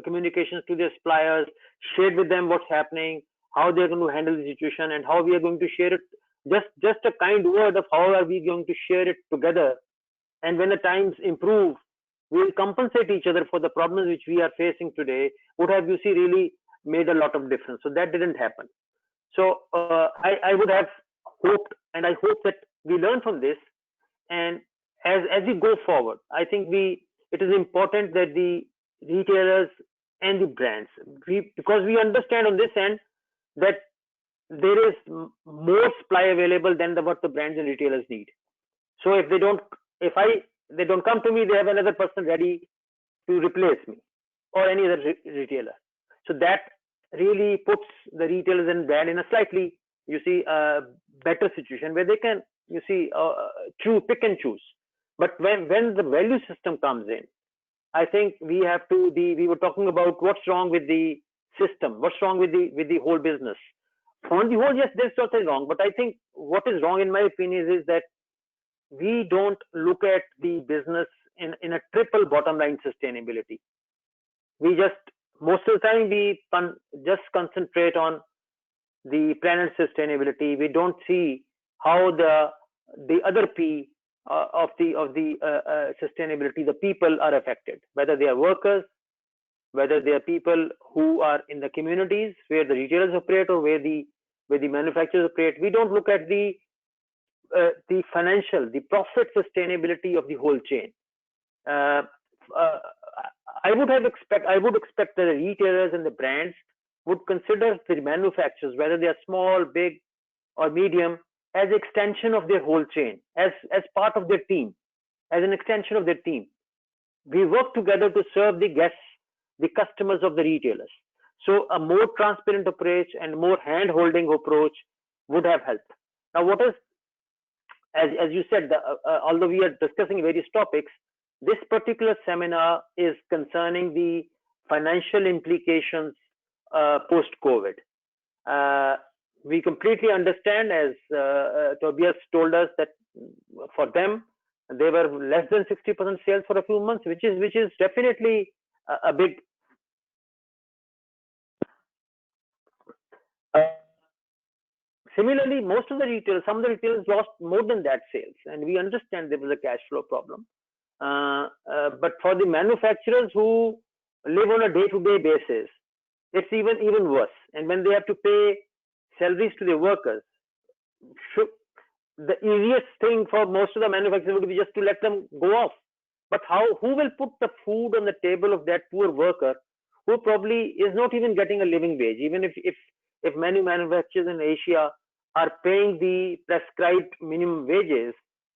communications to their suppliers, shared with them what's happening, how they're going to handle the situation, and how we are going to share it. Just a kind word of how are we going to share it together. And when the times improve, we'll compensate each other for the problems which we are facing today, would have, you see, really made a lot of difference. So that didn't happen. So I would have hoped, and I hope that we learn from this. And as we go forward, I think it is important that the retailers and the brands, because we understand on this end that there is more supply available than what the brands and retailers need. So if they don't come to me, they have another person ready to replace me or any other retailer. So that really puts the retailers and brand in a slightly, you see, better situation where they can, you see, pick and choose. But when the value system comes in, I think we have to we were talking about what's wrong with the system, what's wrong with the whole business. On the whole, yes, there's nothing wrong. But I think what is wrong, in my opinion, is that we don't look at the business in a triple bottom line sustainability. We just, most of the time, we just concentrate on the planet sustainability. We don't see how the other P of the sustainability, the people are affected, whether they are workers, whether they are people who are in the communities where the retailers operate or where the manufacturers operate. We don't look at the financial, the profit sustainability of the whole chain. I would expect that the retailers and the brands would consider the manufacturers, whether they are small, big, or medium, as extension of their whole chain, as part of their team, as an extension of their team. We work together to serve the guests, the customers of the retailers. So a more transparent approach and more hand-holding approach would have helped. Now, what is, as you said, although we are discussing various topics, this particular seminar is concerning the financial implications post-COVID. We completely understand, as Tobias told us, that for them, they were less than 60% sales for a few months, which is definitely a big. Similarly, most of the retailers, some of the retailers lost more than that sales, and we understand there was a cash flow problem. But for the manufacturers who live on a day-to-day basis, it's even worse. And when they have to pay salaries to their workers, the easiest thing for most of the manufacturers would be just to let them go off. But who will put the food on the table of that poor worker who probably is not even getting a living wage? Even if many manufacturers in Asia are paying the prescribed minimum wages,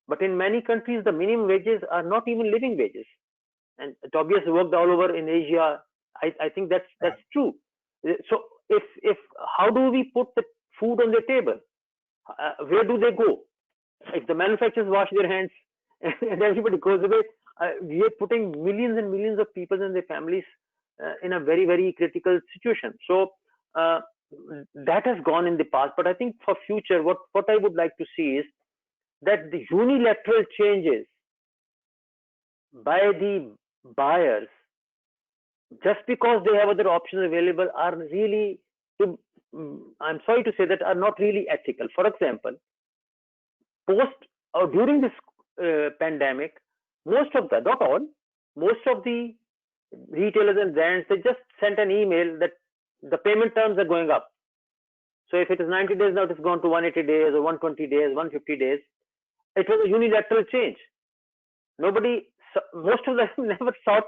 but in many countries the minimum wages are not even living wages. And Tobias worked all over in Asia. I think that's true. So if how do we put the food on the table? Where do they go? If the manufacturers wash their hands and everybody goes away, we are putting millions and millions of people and their families in a very, very critical situation. So that has gone in the past. But I think for future, what I would like to see is that the unilateral changes by the buyers, just because they have other options available, are really, I'm sorry to say that, are not really ethical. For example, post or during this pandemic, most of the, not all, most of the retailers and brands, they just sent an email that the payment terms are going up. So if it is 90 days now, it has gone to 180 days or 120 days, 150 days. It was a unilateral change. Most of them never sought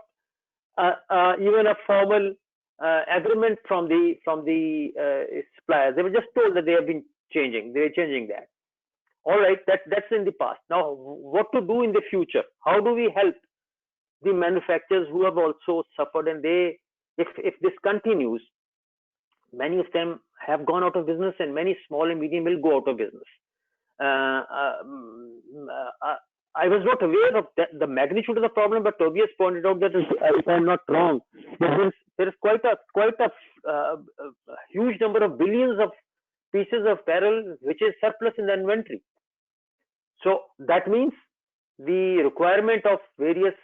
even a formal agreement from the suppliers. They were just told that they have been changing. They are changing that. All right, that's in the past. Now, what to do in the future? How do we help the manufacturers who have also suffered? And if this continues, many of them have gone out of business, and many small and medium will go out of business. I was not aware of the magnitude of the problem, but Tobias pointed out that, if I'm not wrong, there is quite a huge number of billions of pieces of apparel which is surplus in the inventory. So that means the requirement of various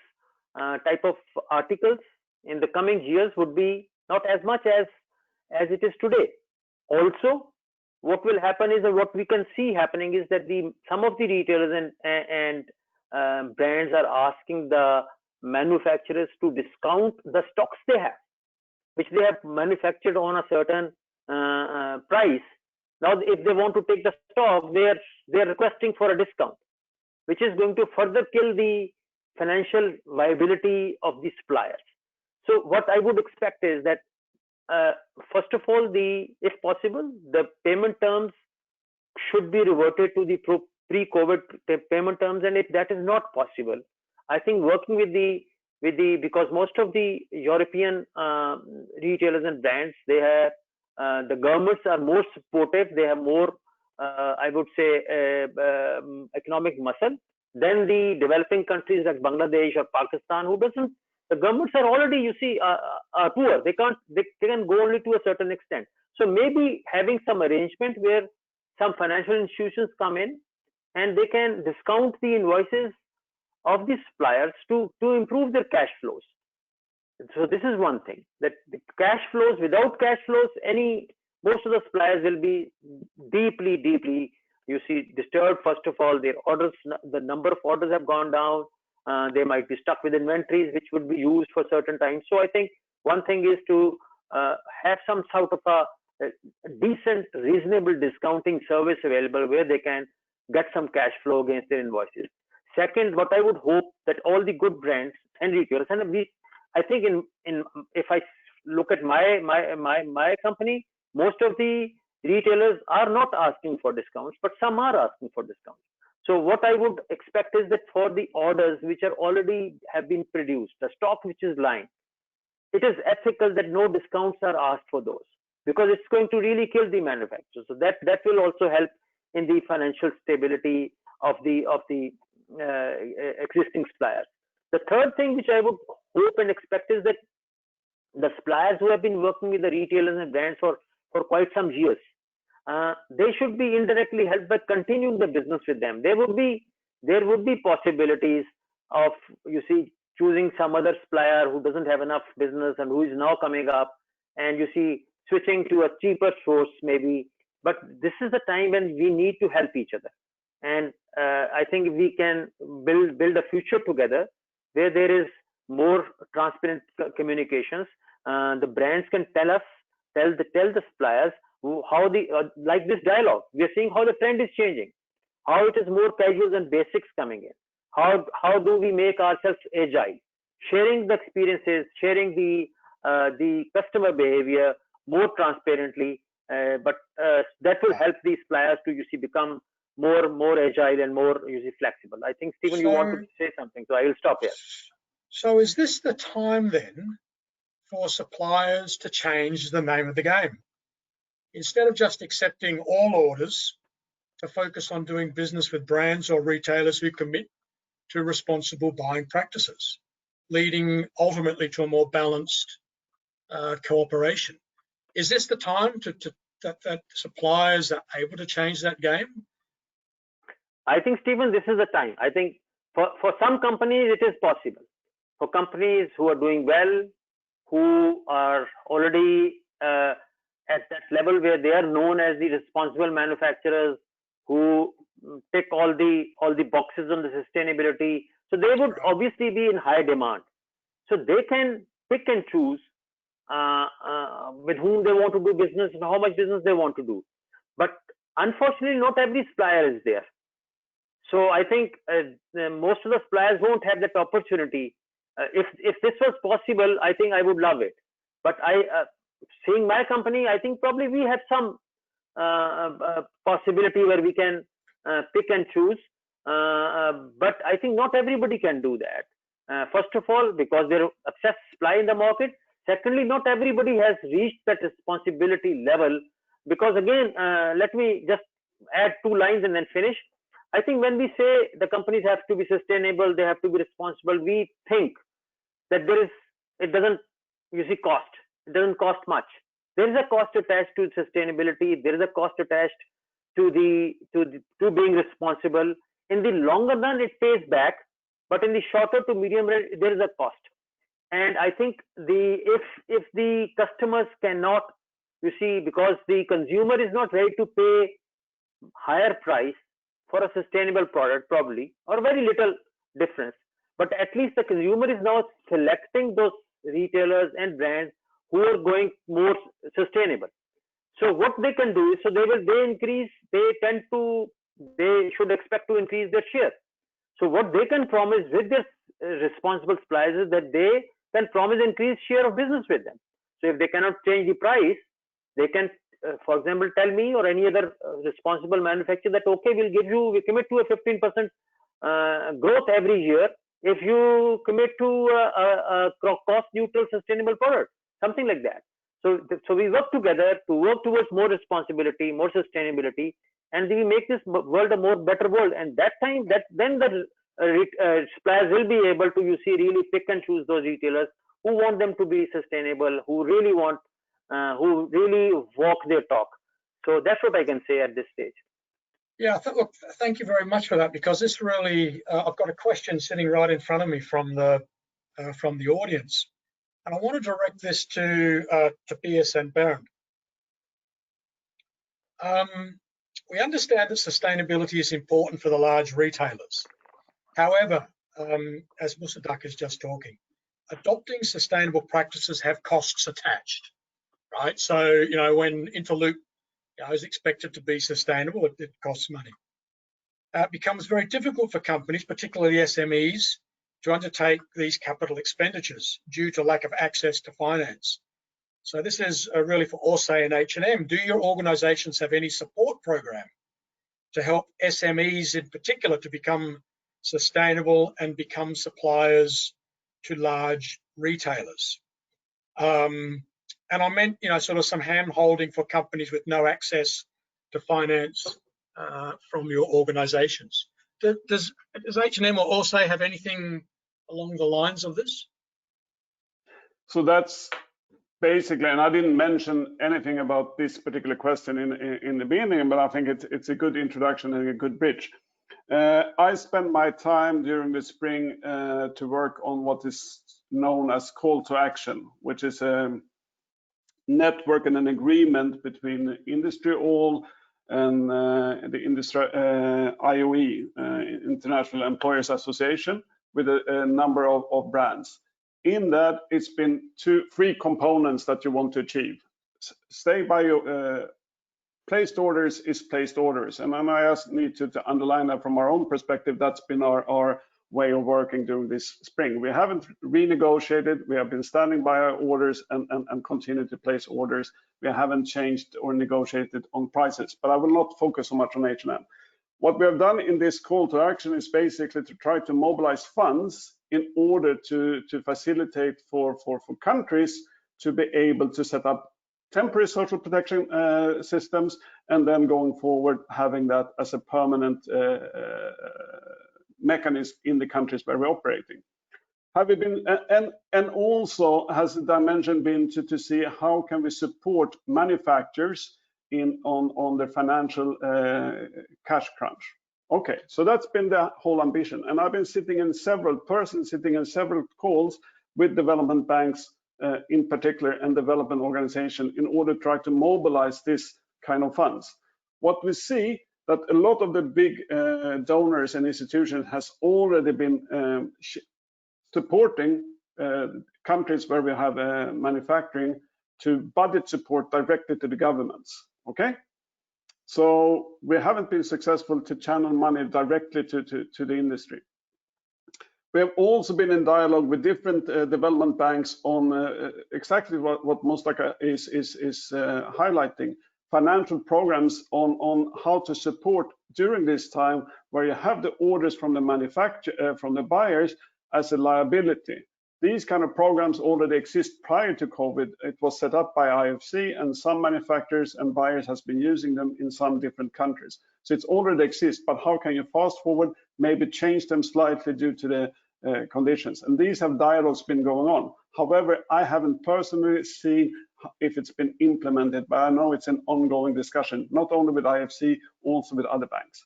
type of articles in the coming years would be not as much as it is today. Also, what will happen is, or what we can see happening is, that some of the retailers and brands are asking the manufacturers to discount the stocks they have, which they have manufactured on a certain price. Now, if they want to take the stock, they are requesting for a discount, which is going to further kill the financial viability of the suppliers. So what I would expect is that, first of all, if possible, the payment terms should be reverted to the pre-COVID payment terms. And if that is not possible, I think working with because most of the European retailers and brands, they have the governments are more supportive. They have more, I would say, economic muscle than the developing countries like Bangladesh or Pakistan, who doesn't. The governments are already, you see, are poor. They can go only to a certain extent. So maybe having some arrangement where some financial institutions come in and they can discount the invoices of the suppliers to improve their cash flows. So this is one thing, that the cash flows, without cash flows, most of the suppliers will be deeply you see disturbed. First of all, their orders, the number of orders have gone down. They might be stuck with inventories which would be used for certain times. So I think one thing is to have some sort of a decent, reasonable discounting service available where they can get some cash flow against their invoices. Second, what I would hope that all the good brands and retailers, and I think if I look at my company, most of the retailers are not asking for discounts, but some are asking for discounts. So what I would expect is that for the orders which are already have been produced, the stock which is lying, it is ethical that no discounts are asked for those, because it's going to really kill the manufacturer. So that will also help in the financial stability of the existing suppliers. The third thing which I would hope and expect is that the suppliers who have been working with the retailers and brands for quite some years, they should be indirectly helped by continuing the business with them. There would be possibilities of, you see, choosing some other supplier who doesn't have enough business and who is now coming up, and you see switching to a cheaper source maybe. But this is the time when we need to help each other, and I think we can build a future together where there is more transparent communications. The brands can tell the suppliers how like this dialogue. We are seeing how the trend is changing, how it is more casual and basics coming in. How do we make ourselves agile? Sharing the experiences, sharing the customer behavior more transparently, but that will help these suppliers to become more agile and more flexible. I think, Stephen, you wanted to say something, so I will stop here. So is this the time then for suppliers to change the name of the game? Instead of just accepting all orders, to focus on doing business with brands or retailers who commit to responsible buying practices, leading ultimately to a more balanced cooperation. Is this the time that suppliers are able to change that game? I think, Stephen, this is the time. I think for some companies it is possible. For companies who are doing well, who are already at that level where they are known as the responsible manufacturers, who tick all the boxes on the sustainability, so they would obviously be in high demand. So they can pick and choose with whom they want to do business and how much business they want to do. But unfortunately, not every supplier is there. So I think most of the suppliers won't have that opportunity. If this was possible, I think I would love it. But seeing my company, I think probably we have some possibility where we can pick and choose. But I think not everybody can do that. First of all, because there is excess supply in the market. Secondly, not everybody has reached that responsibility level. Because again, let me just add 2 lines and then finish. I think when we say the companies have to be sustainable, they have to be responsible, we think that it doesn't cost. It doesn't cost much. There is a cost attached to sustainability. There is a cost attached to being responsible. In the longer run, it pays back, but in the shorter to medium run, there is a cost. And I think if the customers cannot, because the consumer is not ready to pay higher price for a sustainable product, probably, or very little difference, but at least the consumer is now selecting those retailers and brands who are going more sustainable. So what they can do is, so they should expect to increase their share. So what they can promise with their responsible suppliers is that they can promise increased share of business with them. So if they cannot change the price, they can, for example, tell me or any other responsible manufacturer that, okay, we commit to a 15% growth every year if you commit to a cost neutral sustainable product, something like that. So we work together to work towards more responsibility, more sustainability, and we make this world a more better world. And that time, then the suppliers will be able to really pick and choose those retailers who want them to be sustainable, who really want, who really walk their talk. So that's what I can say at this stage. Yeah, look, thank you very much for that, because this really, I've got a question sitting right in front of me from the audience, and I want to direct this to Tobias and Bernd. We understand that sustainability is important for the large retailers. However, as Musadak is just talking, adopting sustainable practices have costs attached, right? So, you know, when Interloop is expected to be sustainable, it costs money. It becomes very difficult for companies, particularly SMEs, to undertake these capital expenditures due to lack of access to finance. So this is really for Orsay and H&M. Do your organizations have any support program to help SMEs in particular to become sustainable and become suppliers to large retailers? And I meant, you know, sort of some hand holding for companies with no access to finance from your organizations. Does H&M or Orsay have anything along the lines of this? So that's basically, and I didn't mention anything about this particular question in the beginning, but I think it's a good introduction and a good bridge. I spent my time during the spring to work on what is known as call to action, which is a network and an agreement between industry all and the industry IOE, International Employers Association, with a number of brands. In that, it's been three components that you want to achieve. Stay by your placed orders is placed orders. And then I just need to underline that from our own perspective, that's been our way of working during this spring. We haven't renegotiated, we have been standing by our orders and continue to place orders. We haven't changed or negotiated on prices, but I will not focus so much on H&M. What we have done in this call to action is basically to try to mobilize funds in order to facilitate for countries to be able to set up temporary social protection systems, and then going forward having that as a permanent mechanism in the countries where we're operating. Have we been, and also has the dimension been to see how can we support manufacturers on their financial cash crunch. Okay, so that's been the whole ambition, and I've been sitting in several calls with development banks in particular and development organization in order to try to mobilize this kind of funds. What we see that a lot of the big donors and institutions has already been supporting countries where we have manufacturing to budget support directly to the governments. Okay, so we haven't been successful to channel money directly to the industry. We have also been in dialogue with different development banks on exactly what Mustafa is highlighting, financial programs on how to support during this time where you have the orders from the manufacturer, from the buyers as a liability. These kind of programs already exist prior to COVID. It was set up by IFC, and some manufacturers and buyers has been using them in some different countries. So it's already exists, but how can you fast forward, maybe change them slightly due to the conditions? And these have dialogues been going on. However, I haven't personally seen if it's been implemented, but I know it's an ongoing discussion, not only with IFC, also with other banks.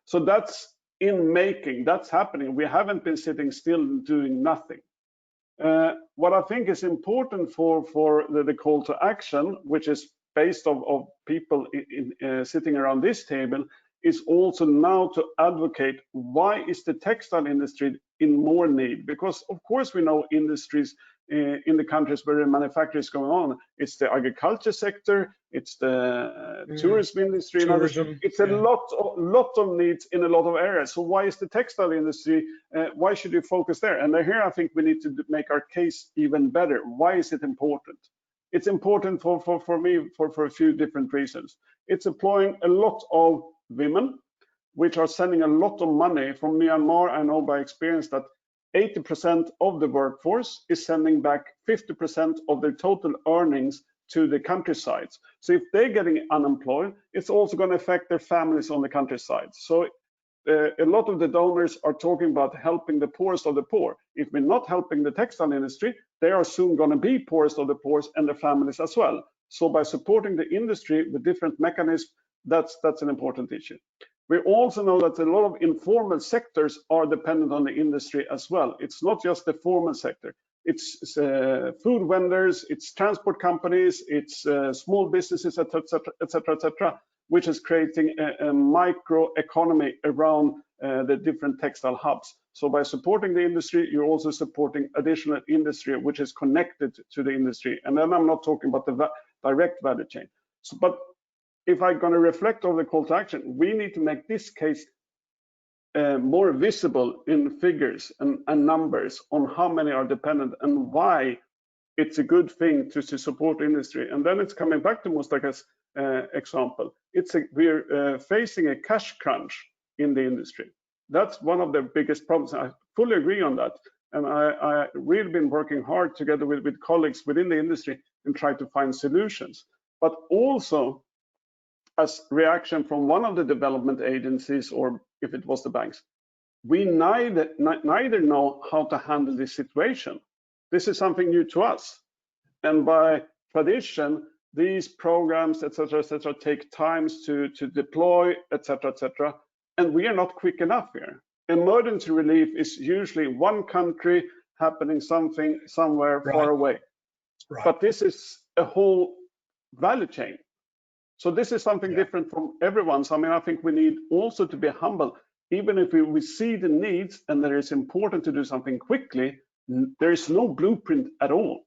So that's in making, that's happening. We haven't been sitting still doing nothing. What I think is important for the call to action, which is based of people sitting around this table, is also now to advocate why is the textile industry in more need? Because of course we know industries in the countries where the manufacturing is going on. It's the agriculture sector, it's the tourism industry, tourism, it's a lot of needs in a lot of areas. So why is the textile industry, why should you focus there? And here I think we need to make our case even better. Why is it important? It's important for me for a few different reasons. It's employing a lot of women, which are sending a lot of money from Myanmar. I know by experience that 80% of the workforce is sending back 50% of their total earnings to the countryside. So if they're getting unemployed, it's also going to affect their families on the countryside. So a lot of the donors are talking about helping the poorest of the poor. If we're not helping the textile industry, they are soon going to be poorest of the poor and their families as well. So by supporting the industry with different mechanisms, that's an important issue. We also know that a lot of informal sectors are dependent on the industry as well. It's not just the formal sector. It's food vendors, it's transport companies, it's small businesses, etc., etc., etc. which is creating a micro economy around the different textile hubs. So by supporting the industry, you're also supporting additional industry which is connected to the industry. And then I'm not talking about the direct value chain. So, but if I'm going to reflect on the call to action, we need to make this case more visible in figures and numbers on how many are dependent and why it's a good thing to support industry. And then it's coming back to Mustaka's example. We're facing a cash crunch in the industry. That's one of the biggest problems. I fully agree on that. And I really been working hard together with colleagues within the industry and try to find solutions. But also, as reaction from one of the development agencies, or if it was the banks, we neither know how to handle this situation. This is something new to us. And by tradition, these programs, et cetera, take times to deploy, et cetera. And we are not quick enough here. Emergency relief is usually one country happening something somewhere far away. Right. But this is a whole value chain. So this is something different from everyone. So I mean, I think we need also to be humble. Even if we see the needs and that it's important to do something quickly, there is no blueprint at all.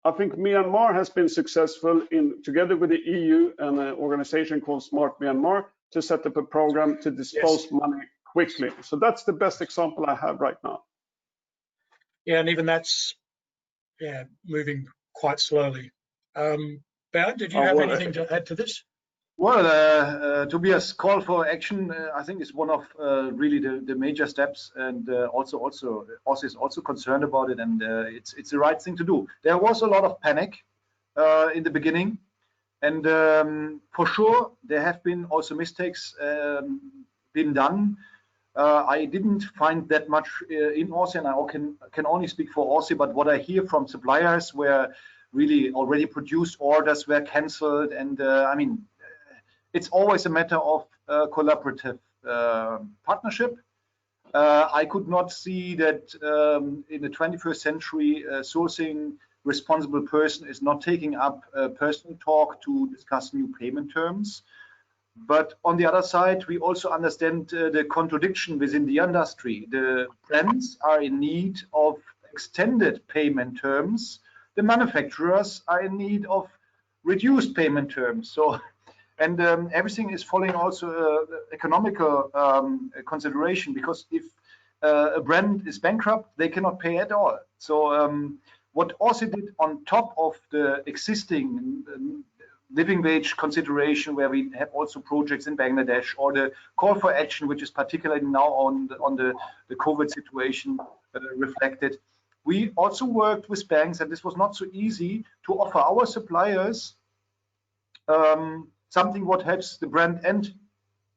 I think Myanmar has been successful together with the EU and an organization called Smart Myanmar, to set up a program to dispose money quickly. So that's the best example I have right now. Yeah, and even that's moving quite slowly. Bernd, did you have anything to add to this? Well, Tobias' call for action, I think, is one of really the major steps, and also is also concerned about it, and it's the right thing to do. There was a lot of panic in the beginning, and for sure there have been also mistakes been done. I didn't find that much in Aussie, and I can only speak for Aussie, but what I hear from suppliers where really already produced orders were cancelled, and I mean, it's always a matter of collaborative partnership. I could not see that in the 21st century, sourcing responsible person is not taking up a personal talk to discuss new payment terms. But on the other side, we also understand the contradiction within the industry. The brands are in need of extended payment terms. The manufacturers are in need of reduced payment terms. So, and everything is following also economical consideration, because if a brand is bankrupt, they cannot pay at all. So what Aussie did on top of the existing living wage consideration, where we have also projects in Bangladesh, or the call for action, which is particularly now on the COVID situation reflected. We also worked with banks, and this was not so easy, to offer our suppliers something what helps the brand and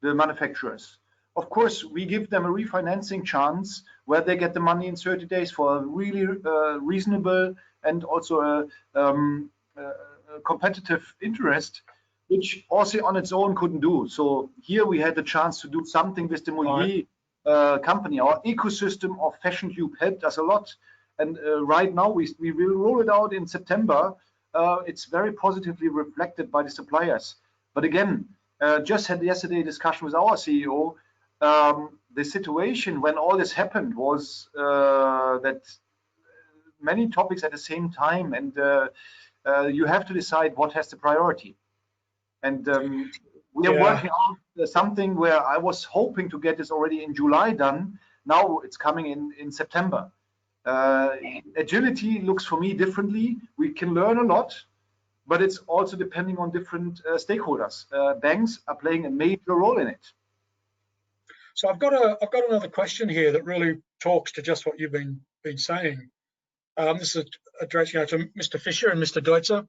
the manufacturers. Of course, we give them a refinancing chance where they get the money in 30 days for a really reasonable and also a competitive interest, which Aussie on its own couldn't do. So here we had the chance to do something with the Moulier company. Our ecosystem of Fashion Tube helped us a lot. And right now we will roll it out in September. It's very positively reflected by the suppliers. But again, just had yesterday a discussion with our CEO. The situation when all this happened was that many topics at the same time, and you have to decide what has the priority. And we are working on something where I was hoping to get this already in July done. Now it's coming in September. Agility looks for me differently. We can learn a lot, but it's also depending on different stakeholders. Banks are playing a major role in it. So I've got another question here that really talks to just what you've been saying. This is addressing to Mr. Fischer and Mr. Deutzer.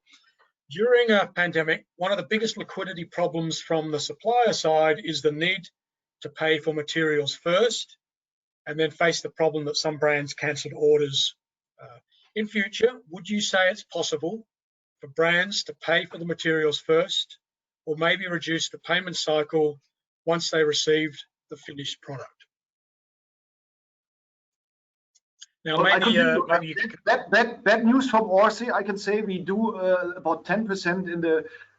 During a pandemic, one of the biggest liquidity problems from the supplier side is the need to pay for materials first, and then face the problem that some brands cancelled orders. In future, would you say it's possible for brands to pay for the materials first, or maybe reduce the payment cycle once they received the finished product? Now, well, maybe that news from Aussie, I can say we do about 10%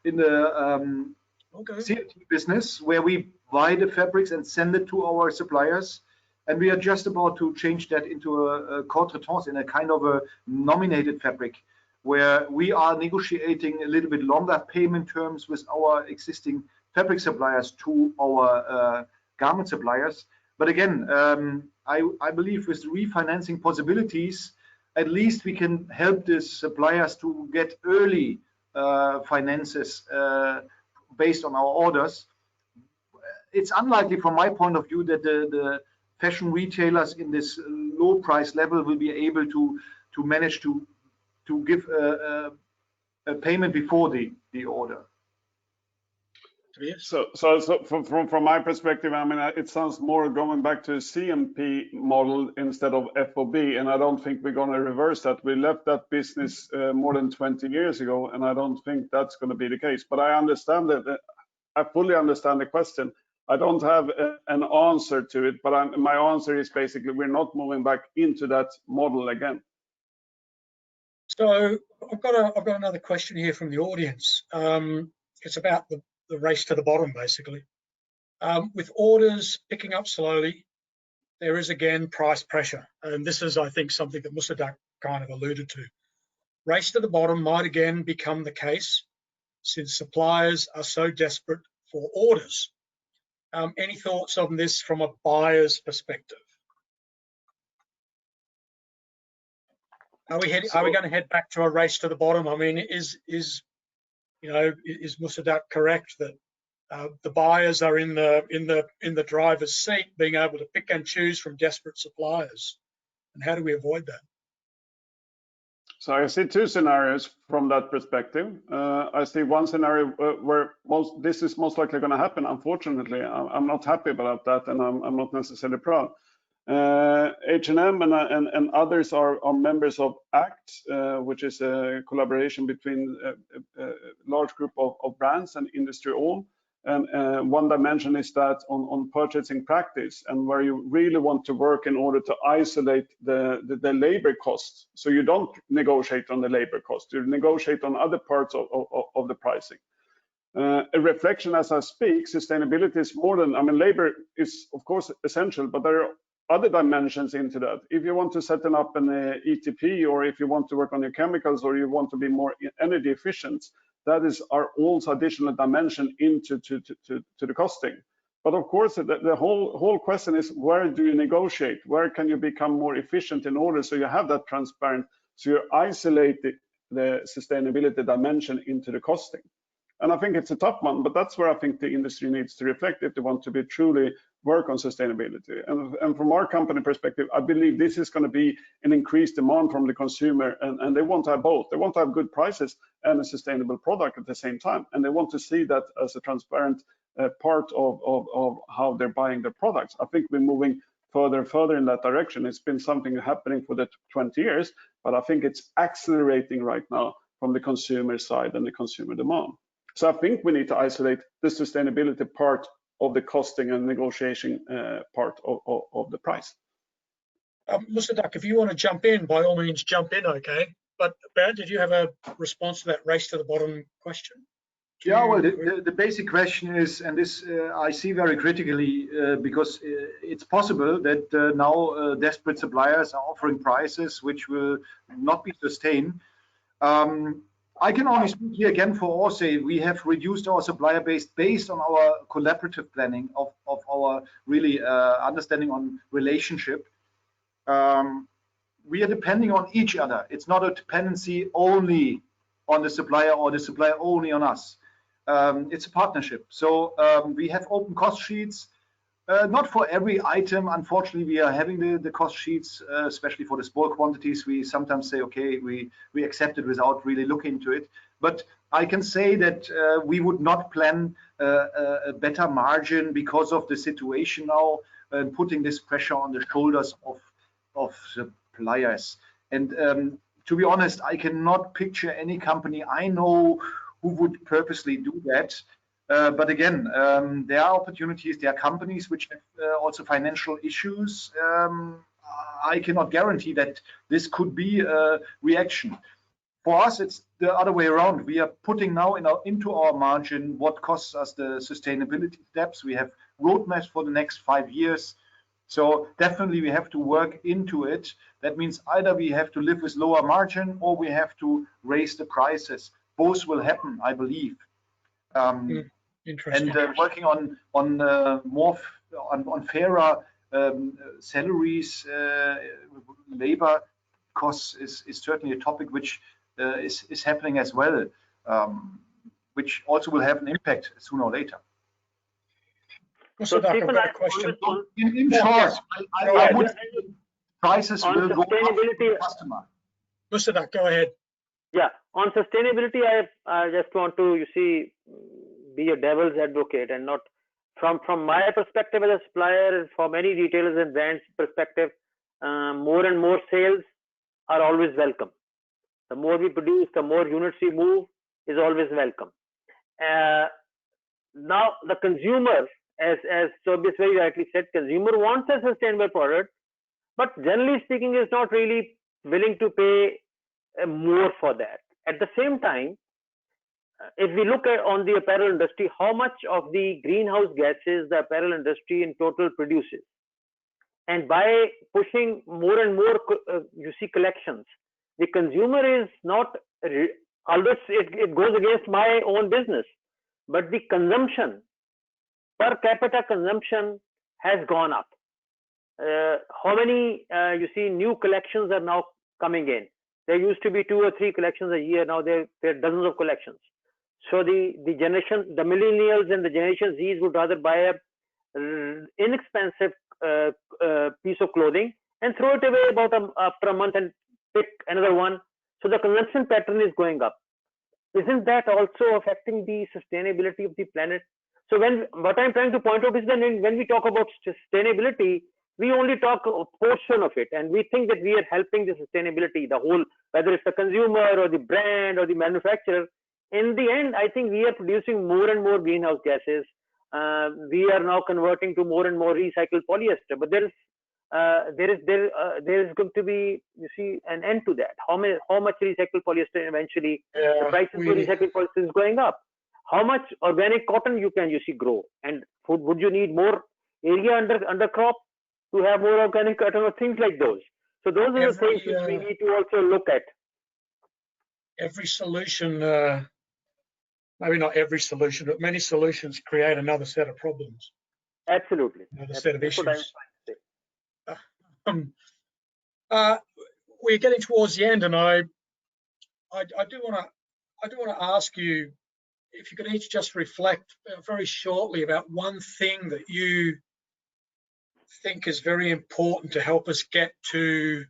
in the Okay. CLT business where we buy the fabrics and send it to our suppliers. And we are just about to change that into a contretemps, in a kind of a nominated fabric, where we are negotiating a little bit longer payment terms with our existing fabric suppliers to our garment suppliers. But again, I believe with refinancing possibilities, at least we can help the suppliers to get early finances based on our orders. It's unlikely from my point of view that the fashion retailers in this low price level will be able to manage to give a payment before the order. So from my perspective, I mean, it sounds more going back to a CMP model instead of FOB, and I don't think we're going to reverse that. We left that business more than 20 years ago, and I don't think that's going to be the case. But I understand that. I fully understand the question. I don't have an answer to it, but my answer is basically we're not moving back into that model again. So I've got another question here from the audience. It's about the race to the bottom, basically. With orders picking up slowly, there is again price pressure, and this is, I think, something that Musadak kind of alluded to. Race to the bottom might again become the case since suppliers are so desperate for orders. Any thoughts on this from a buyer's perspective? Are we going to head back to a race to the bottom? I mean, is Musadak correct that the buyers are in the driver's seat, being able to pick and choose from desperate suppliers? And how do we avoid that? So I see two scenarios from that perspective. I see one scenario where this is most likely going to happen. Unfortunately, I'm not happy about that, and I'm not necessarily proud. H&M and others are members of ACT, which is a collaboration between a large group of brands and industry all. And one dimension is that on purchasing practice, and where you really want to work in order to isolate the labor costs. So you don't negotiate on the labor cost, you negotiate on other parts of the pricing. A reflection as I speak, sustainability is more than, I mean, labor is of course essential, but there are other dimensions into that. If you want to set up an ETP, or if you want to work on your chemicals, or you want to be more energy efficient, that is our also additional dimension into the costing. But of course, the whole question is, where do you negotiate? Where can you become more efficient in order so you have that transparent, so you isolate the sustainability dimension into the costing? And I think it's a tough one, but that's where I think the industry needs to reflect if they want to be truly work on sustainability. And from our company perspective, I believe this is going to be an increased demand from the consumer, and they want to have both. They want to have good prices and a sustainable product at the same time, and they want to see that as a transparent part of how they're buying their products. I think we're moving further and further in that direction. It's been something happening for the 20 years, but I think it's accelerating right now from the consumer side and the consumer demand. So I think we need to isolate the sustainability part of the costing and negotiation part of the price. Musadak, if you want to jump in, by all means jump in, okay? But Bernd, did you have a response to that race to the bottom question? Yeah, well, the basic question is, and this I see very critically, because it's possible that now desperate suppliers are offering prices which will not be sustained. I can only speak here again for Orsay. We have reduced our supplier base based on our collaborative planning of our really understanding on relationship. We are depending on each other. It's not a dependency only on the supplier or the supplier only on us. It's a partnership. So we have open cost sheets. Not for every item, unfortunately, we are having the cost sheets, especially for the small quantities. We sometimes say, okay, we accept it without really looking into it. But I can say that we would not plan a better margin because of the situation now, putting this pressure on the shoulders of suppliers. And to be honest, I cannot picture any company I know who would purposely do that. But again, there are opportunities, there are companies which have also financial issues. I cannot guarantee that this could be a reaction. For us, it's the other way around. We are putting now into our margin what costs us the sustainability steps. We have roadmaps for the next 5 years. So definitely we have to work into it. That means either we have to live with lower margin or we have to raise the prices. Both will happen, I believe. Interesting. And working on fairer salaries, labor costs is certainly a topic which is happening as well, which also will have an impact sooner or later. So I've got a question. In short, I would prices will go up for the customer. Musadak, go ahead. Yeah, on sustainability, I just want to, you see, be a devil's advocate and not from my perspective as a supplier, and for many retailers and brands perspective, more and more sales are always welcome. The more we produce, the more units we move is always welcome. Now the consumer, as Tobias very rightly said, consumer wants a sustainable product, but generally speaking is not really willing to pay more for that. At the same time, if we look at on the apparel industry, how much of the greenhouse gases the apparel industry in total produces, and by pushing more and more you see collections, the consumer is not, although it goes against my own business, but the consumption, per capita consumption has gone up. How many you see new collections are now coming in? There used to be 2 or 3 collections a year. Now there are dozens of collections. So the generation, the millennials and the Generation Zs would rather buy a inexpensive piece of clothing and throw it away after a month and pick another one. So the consumption pattern is going up. Isn't that also affecting the sustainability of the planet? So what I'm trying to point out is that when we talk about sustainability, we only talk a portion of it, and we think that we are helping the sustainability, the whole, whether it's the consumer or the brand or the manufacturer. In the end, I think we are producing more and more greenhouse gases. We are now converting to more and more recycled polyester, but there is going to be, you see, an end to that. How much recycled polyester eventually? The prices for recycled polyester is going up. How much organic cotton you see grow, and would you need more area under crop to have more organic cotton or things like those? So those are the things which we need to also look at. Every solution, maybe not every solution, but many solutions create another set of problems. Absolutely. Another set of issues. What I'm trying to say. We're getting towards the end, and I do want to ask you if you could each just reflect very shortly about one thing that you think is very important to help us get to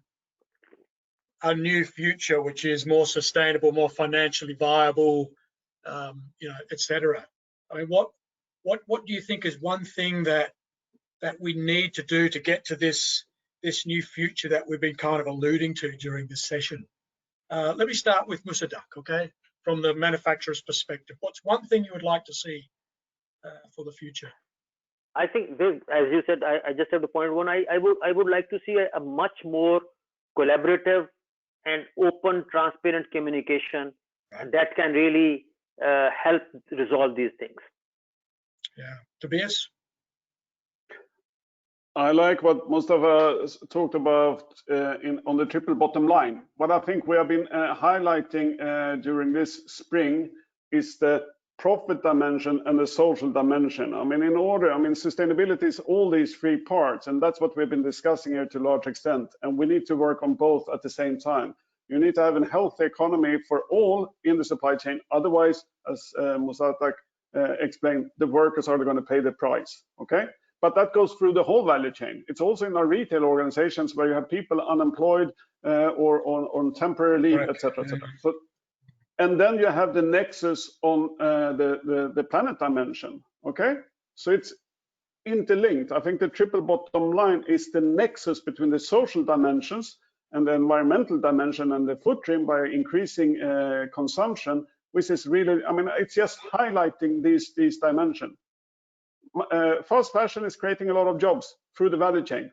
a new future, which is more sustainable, more financially viable, etc. I mean, what do you think is one thing that we need to do to get to this new future that we've been kind of alluding to during this session? Let me start with Musadak, okay? From the manufacturer's perspective, what's one thing you would like to see for the future? I think, as you said, I just have to point one. I would like to see a much more collaborative and open, transparent communication that can really help resolve these things. Yeah, Tobias? I like what Mustafa talked about on the triple bottom line. What I think we have been highlighting during this spring is the profit dimension and the social dimension. I mean, sustainability is all these 3 parts, and that's what we've been discussing here to a large extent. And we need to work on both at the same time. You need to have a healthy economy for all in the supply chain. Otherwise, as Musadak explained, the workers are going to pay the price. Okay. But that goes through the whole value chain. It's also in our retail organizations where you have people unemployed or on temporary leave, etc., etc. So, and then you have the nexus on the planet dimension. Okay, so it's interlinked. I think the triple bottom line is the nexus between the social dimensions and the environmental dimension and the footprint by increasing consumption, which is really, I mean, it's just highlighting these dimensions. Fast fashion is creating a lot of jobs through the value chain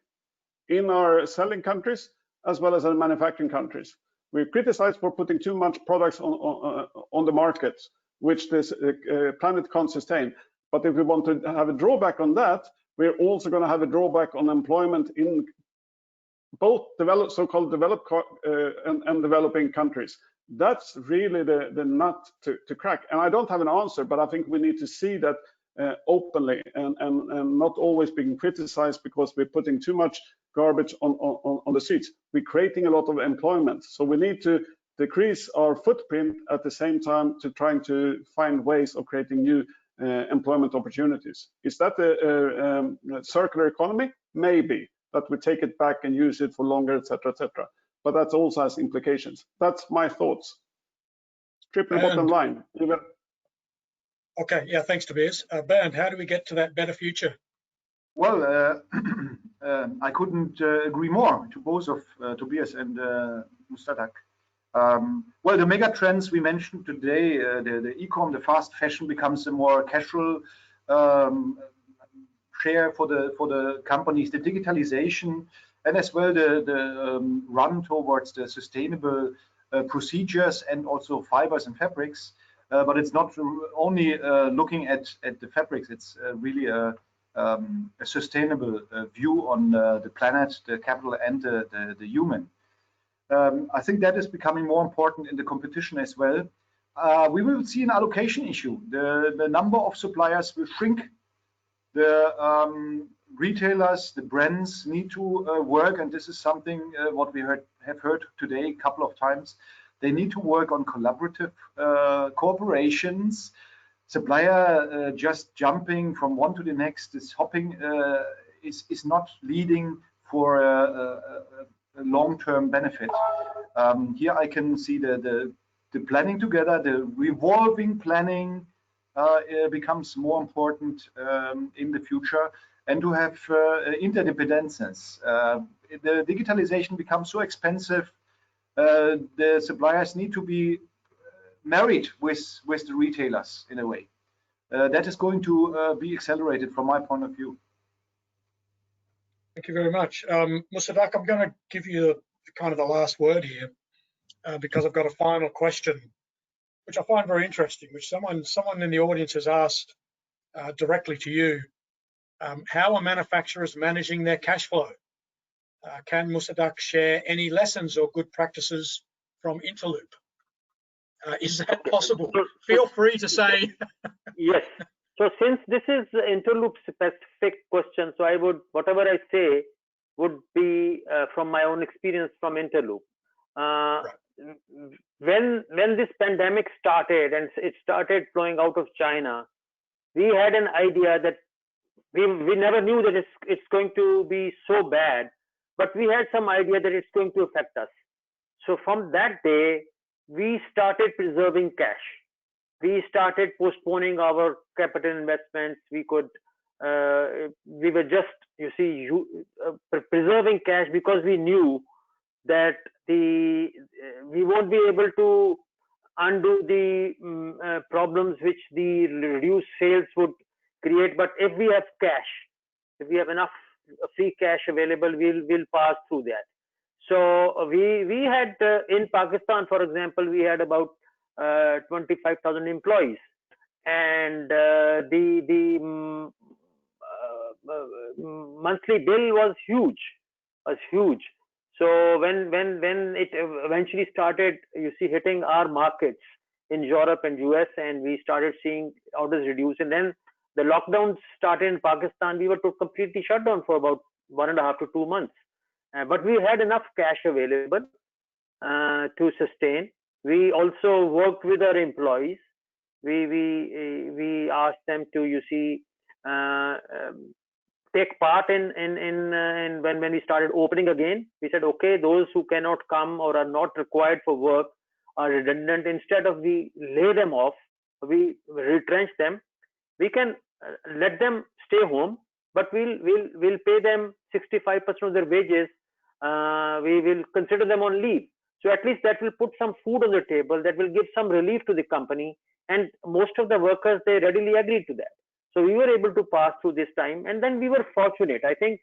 in our selling countries as well as our manufacturing countries. We're criticized for putting too much products on the market, which this planet can't sustain. But if we want to have a drawback on that, we're also going to have a drawback on employment in both so-called developed and developing countries. That's really the nut to crack. And I don't have an answer, but I think we need to see that openly and not always being criticized because we're putting too much garbage on the streets. We're creating a lot of employment. So we need to decrease our footprint at the same time to trying to find ways of creating new employment opportunities. Is that a circular economy? Maybe, but we take it back and use it for longer, etc., etc. But that also has implications. That's my thoughts. Triple bottom line. Okay, yeah, thanks, Tobias. Bernd, how do we get to that better future? Well, I couldn't agree more to both of Tobias and Mustadak. Well, the mega trends we mentioned today, the e-com, the fast fashion becomes a more casual share for the companies, the digitalization, and as well the run towards the sustainable procedures and also fibers and fabrics. But it's not only looking at the fabrics, it's really a sustainable view on the planet, the capital, and the human. I think that is becoming more important in the competition as well. We will see an allocation issue. The number of suppliers will shrink. The retailers, the brands need to work, and this is something what we have heard today a couple of times. They need to work on collaborative cooperations. Supplier just jumping from one to the next, this hopping is not leading for a long-term benefit. Here I can see the planning together, the revolving planning becomes more important in the future, and to have interdependencies. The digitalization becomes so expensive. The suppliers need to be married with the retailers in a way. That is going to be accelerated from my point of view. Thank you very much. Mustadak, I'm going to give you kind of the last word here because I've got a final question, which I find very interesting, which someone in the audience has asked directly to you. How are manufacturers managing their cash flow? Can Mustadak share any lessons or good practices from Interloop? Is that possible? Feel free to say. Yes. So since this is Interloop specific question, so I would, whatever I say would be from my own experience from Interloop. Right. When this pandemic started and it started flowing out of China, we had an idea that we never knew that it's going to be so bad, but we had some idea that it's going to affect us. So from that day, we started preserving cash. We started postponing our capital investments. We were just, you see, preserving cash because we knew that we won't be able to undo the problems which the reduced sales would create. But if we have cash, if we have enough free cash available, we'll pass through that. So we had in Pakistan, for example, we had about 25,000 employees, and the monthly bill was huge. So when it eventually started, you see, hitting our markets in Europe and US, and we started seeing orders reduce, and then the lockdowns started in Pakistan. We were completely shut down for about 1.5 to 2 months, but we had enough cash available to sustain. We also worked with our employees. We asked them to, you see, take part in when we started opening again. We said, okay, those who cannot come or are not required for work are redundant. Instead of we lay them off, we retrench them. We can let them stay home, but we'll pay them 65% of their wages. We will consider them on leave. So at least that will put some food on the table. That will give some relief to the company. And most of the workers, they readily agreed to that. So we were able to pass through this time, and then we were fortunate. I think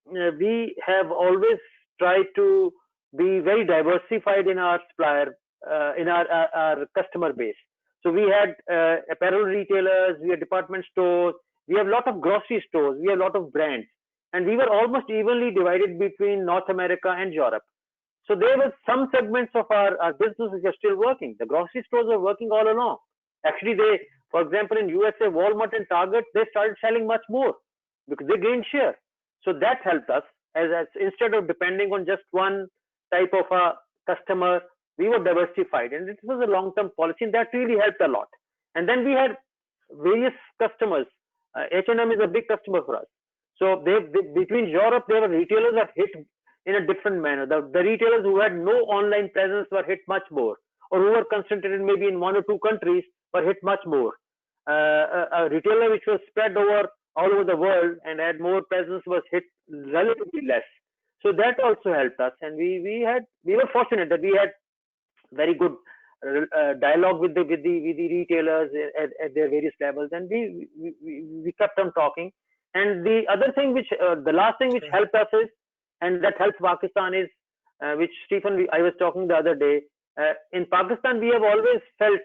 we have always tried to be very diversified in our supplier, in our customer base. So we had apparel retailers, we had department stores, we have a lot of grocery stores, we have a lot of brands, and we were almost evenly divided between North America and Europe. So there were some segments of our business which are still working. The grocery stores are working all along. Actually, they, for example, in USA, Walmart and Target, they started selling much more because they gained share. So that helped us, as instead of depending on just one type of a customer, we were diversified, and this was a long-term policy, and that really helped a lot. And then we had various customers. H&M is a big customer for us. So between Europe, there were retailers that hit in a different manner. The retailers who had no online presence were hit much more, or who were concentrated maybe in 1 or 2 countries were hit much more. A retailer which was spread over all over the world and had more presence was hit relatively less. So that also helped us, and we were fortunate that we had very good dialogue with the retailers at their various levels, and we kept on talking. And the other thing which the last thing which helped us is, and that helps Pakistan, is which Stephen, I was talking the other day, in Pakistan we have always felt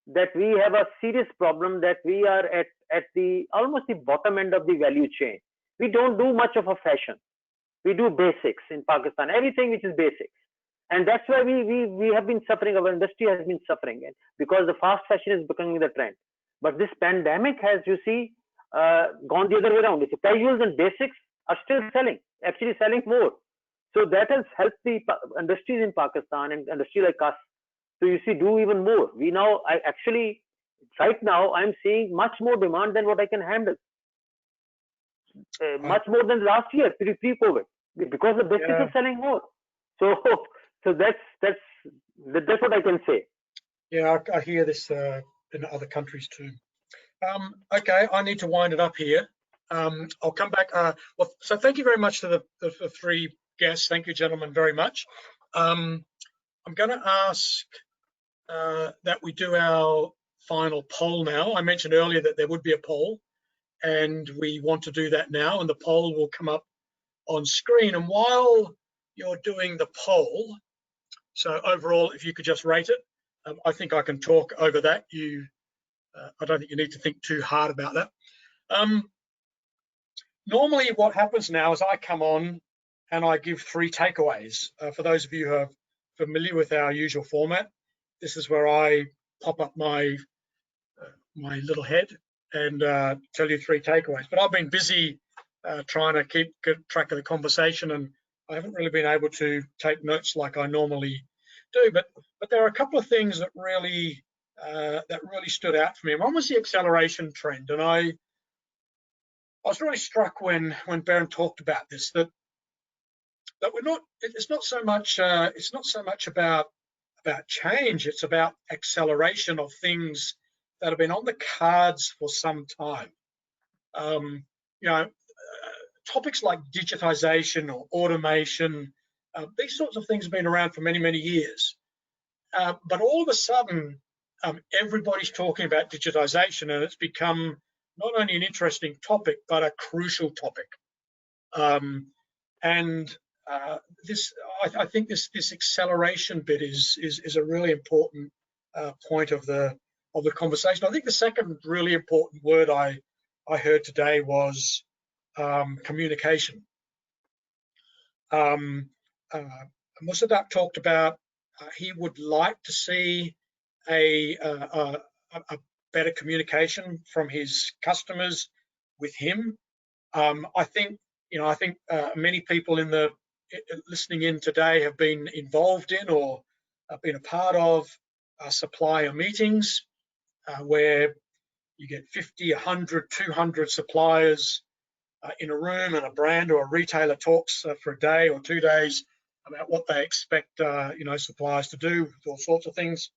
that we have a serious problem, that we are at the almost the bottom end of the value chain. We don't do much of a fashion. We do basics in Pakistan, everything which is basics. And that's why we have been suffering, our industry has been suffering, because the fast fashion is becoming the trend. But this pandemic has, you see, gone the other way around. The casuals and basics are still selling, actually selling more. So that has helped the industries in Pakistan and industry like us to, you see, do even more. Right now, I'm seeing much more demand than what I can handle. Much more than last year, pre-COVID, because the basics are selling more. So that's what I can say. Yeah, I hear this in other countries too. Okay, I need to wind it up here. I'll come back. So thank you very much to the 3 guests. Thank you, gentlemen, very much. I'm going to ask that we do our final poll now. I mentioned earlier that there would be a poll, and we want to do that now, and the poll will come up on screen. And while you're doing the poll, so overall, if you could just rate it, I think I can talk over that. I don't think you need to think too hard about that. Normally what happens now is I come on and I give 3 takeaways. For those of you who are familiar with our usual format, this is where I pop up my little head and tell you 3 takeaways. But I've been busy trying to keep good track of the conversation, and I haven't really been able to take notes like I normally do. But there are a couple of things that really stood out for me. One was the acceleration trend, and I was really struck when Bernd talked about this, that it's not so much about change. It's about acceleration of things that have been on the cards for some time. Topics like digitization or automation, these sorts of things have been around for many, many years. But all of a sudden, everybody's talking about digitization, and it's become not only an interesting topic, but a crucial topic. I think this acceleration bit is a really important point of the conversation. I think the second really important word I heard today was communication. Musadak talked about he would like to see a better communication from his customers with him. I think many people listening in today have been involved in or been a part of supplier meetings where you get 50, 100, 200 suppliers in a room, and a brand or a retailer talks for a day or 2 days about what they expect suppliers to do, all sorts of things.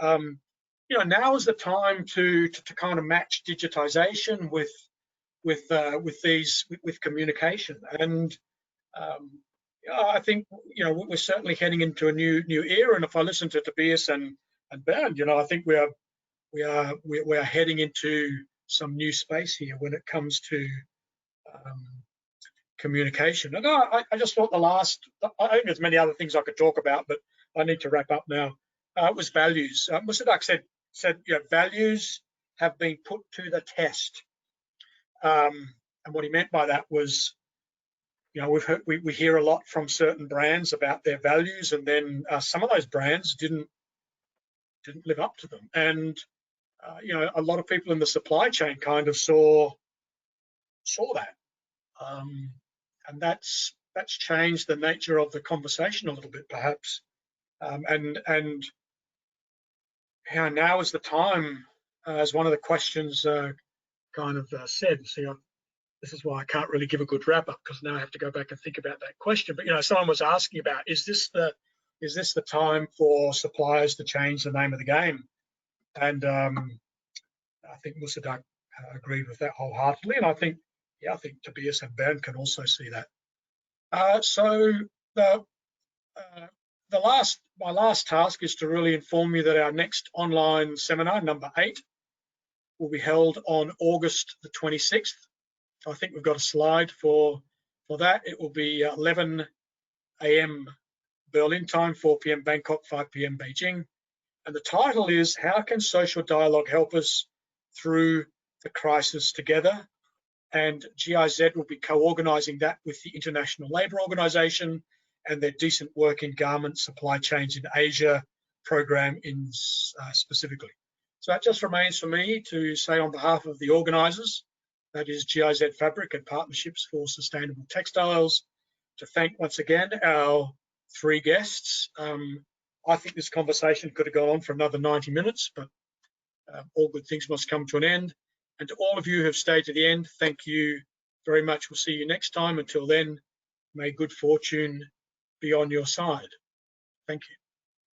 Now is the time to kind of match digitization with communication, and I think we're certainly heading into a new era. And if I listen to Tobias and Bernd, I think we are heading into some new space here when it comes to communication. And I just thought I think there's many other things I could talk about, but I need to wrap up now. It was values. Musadak said values have been put to the test. And what he meant by that was, we hear a lot from certain brands about their values, and then some of those brands didn't live up to them. And a lot of people in the supply chain kind of saw that, and that's changed the nature of the conversation a little bit, perhaps. And now is the time, as one of the questions said. See, this is why I can't really give a good wrap up, because now I have to go back and think about that question. But someone was asking about, is this the time for suppliers to change the name of the game? And I think Musadak agreed with that wholeheartedly, and I think Tobias and Bernd can also see that. So my last task is to really inform you that our next online seminar, number 8, will be held on August the 26th. I think we've got a slide for that. It will be 11 a.m. Berlin time, 4 p.m. Bangkok, 5 p.m. Beijing. And the title is, How Can Social Dialogue Help Us Through the Crisis Together? And GIZ will be co-organising that with the International Labour Organization and their Decent Work in Garment Supply Chains in Asia program specifically. So that just remains for me to say on behalf of the organisers, that is GIZ Fabric and Partnerships for Sustainable Textiles, to thank once again our 3 guests. I think this conversation could have gone on for another 90 minutes, but all good things must come to an end. And to all of you who have stayed to the end, thank you very much. We'll see you next time. Until then, may good fortune be on your side. Thank you.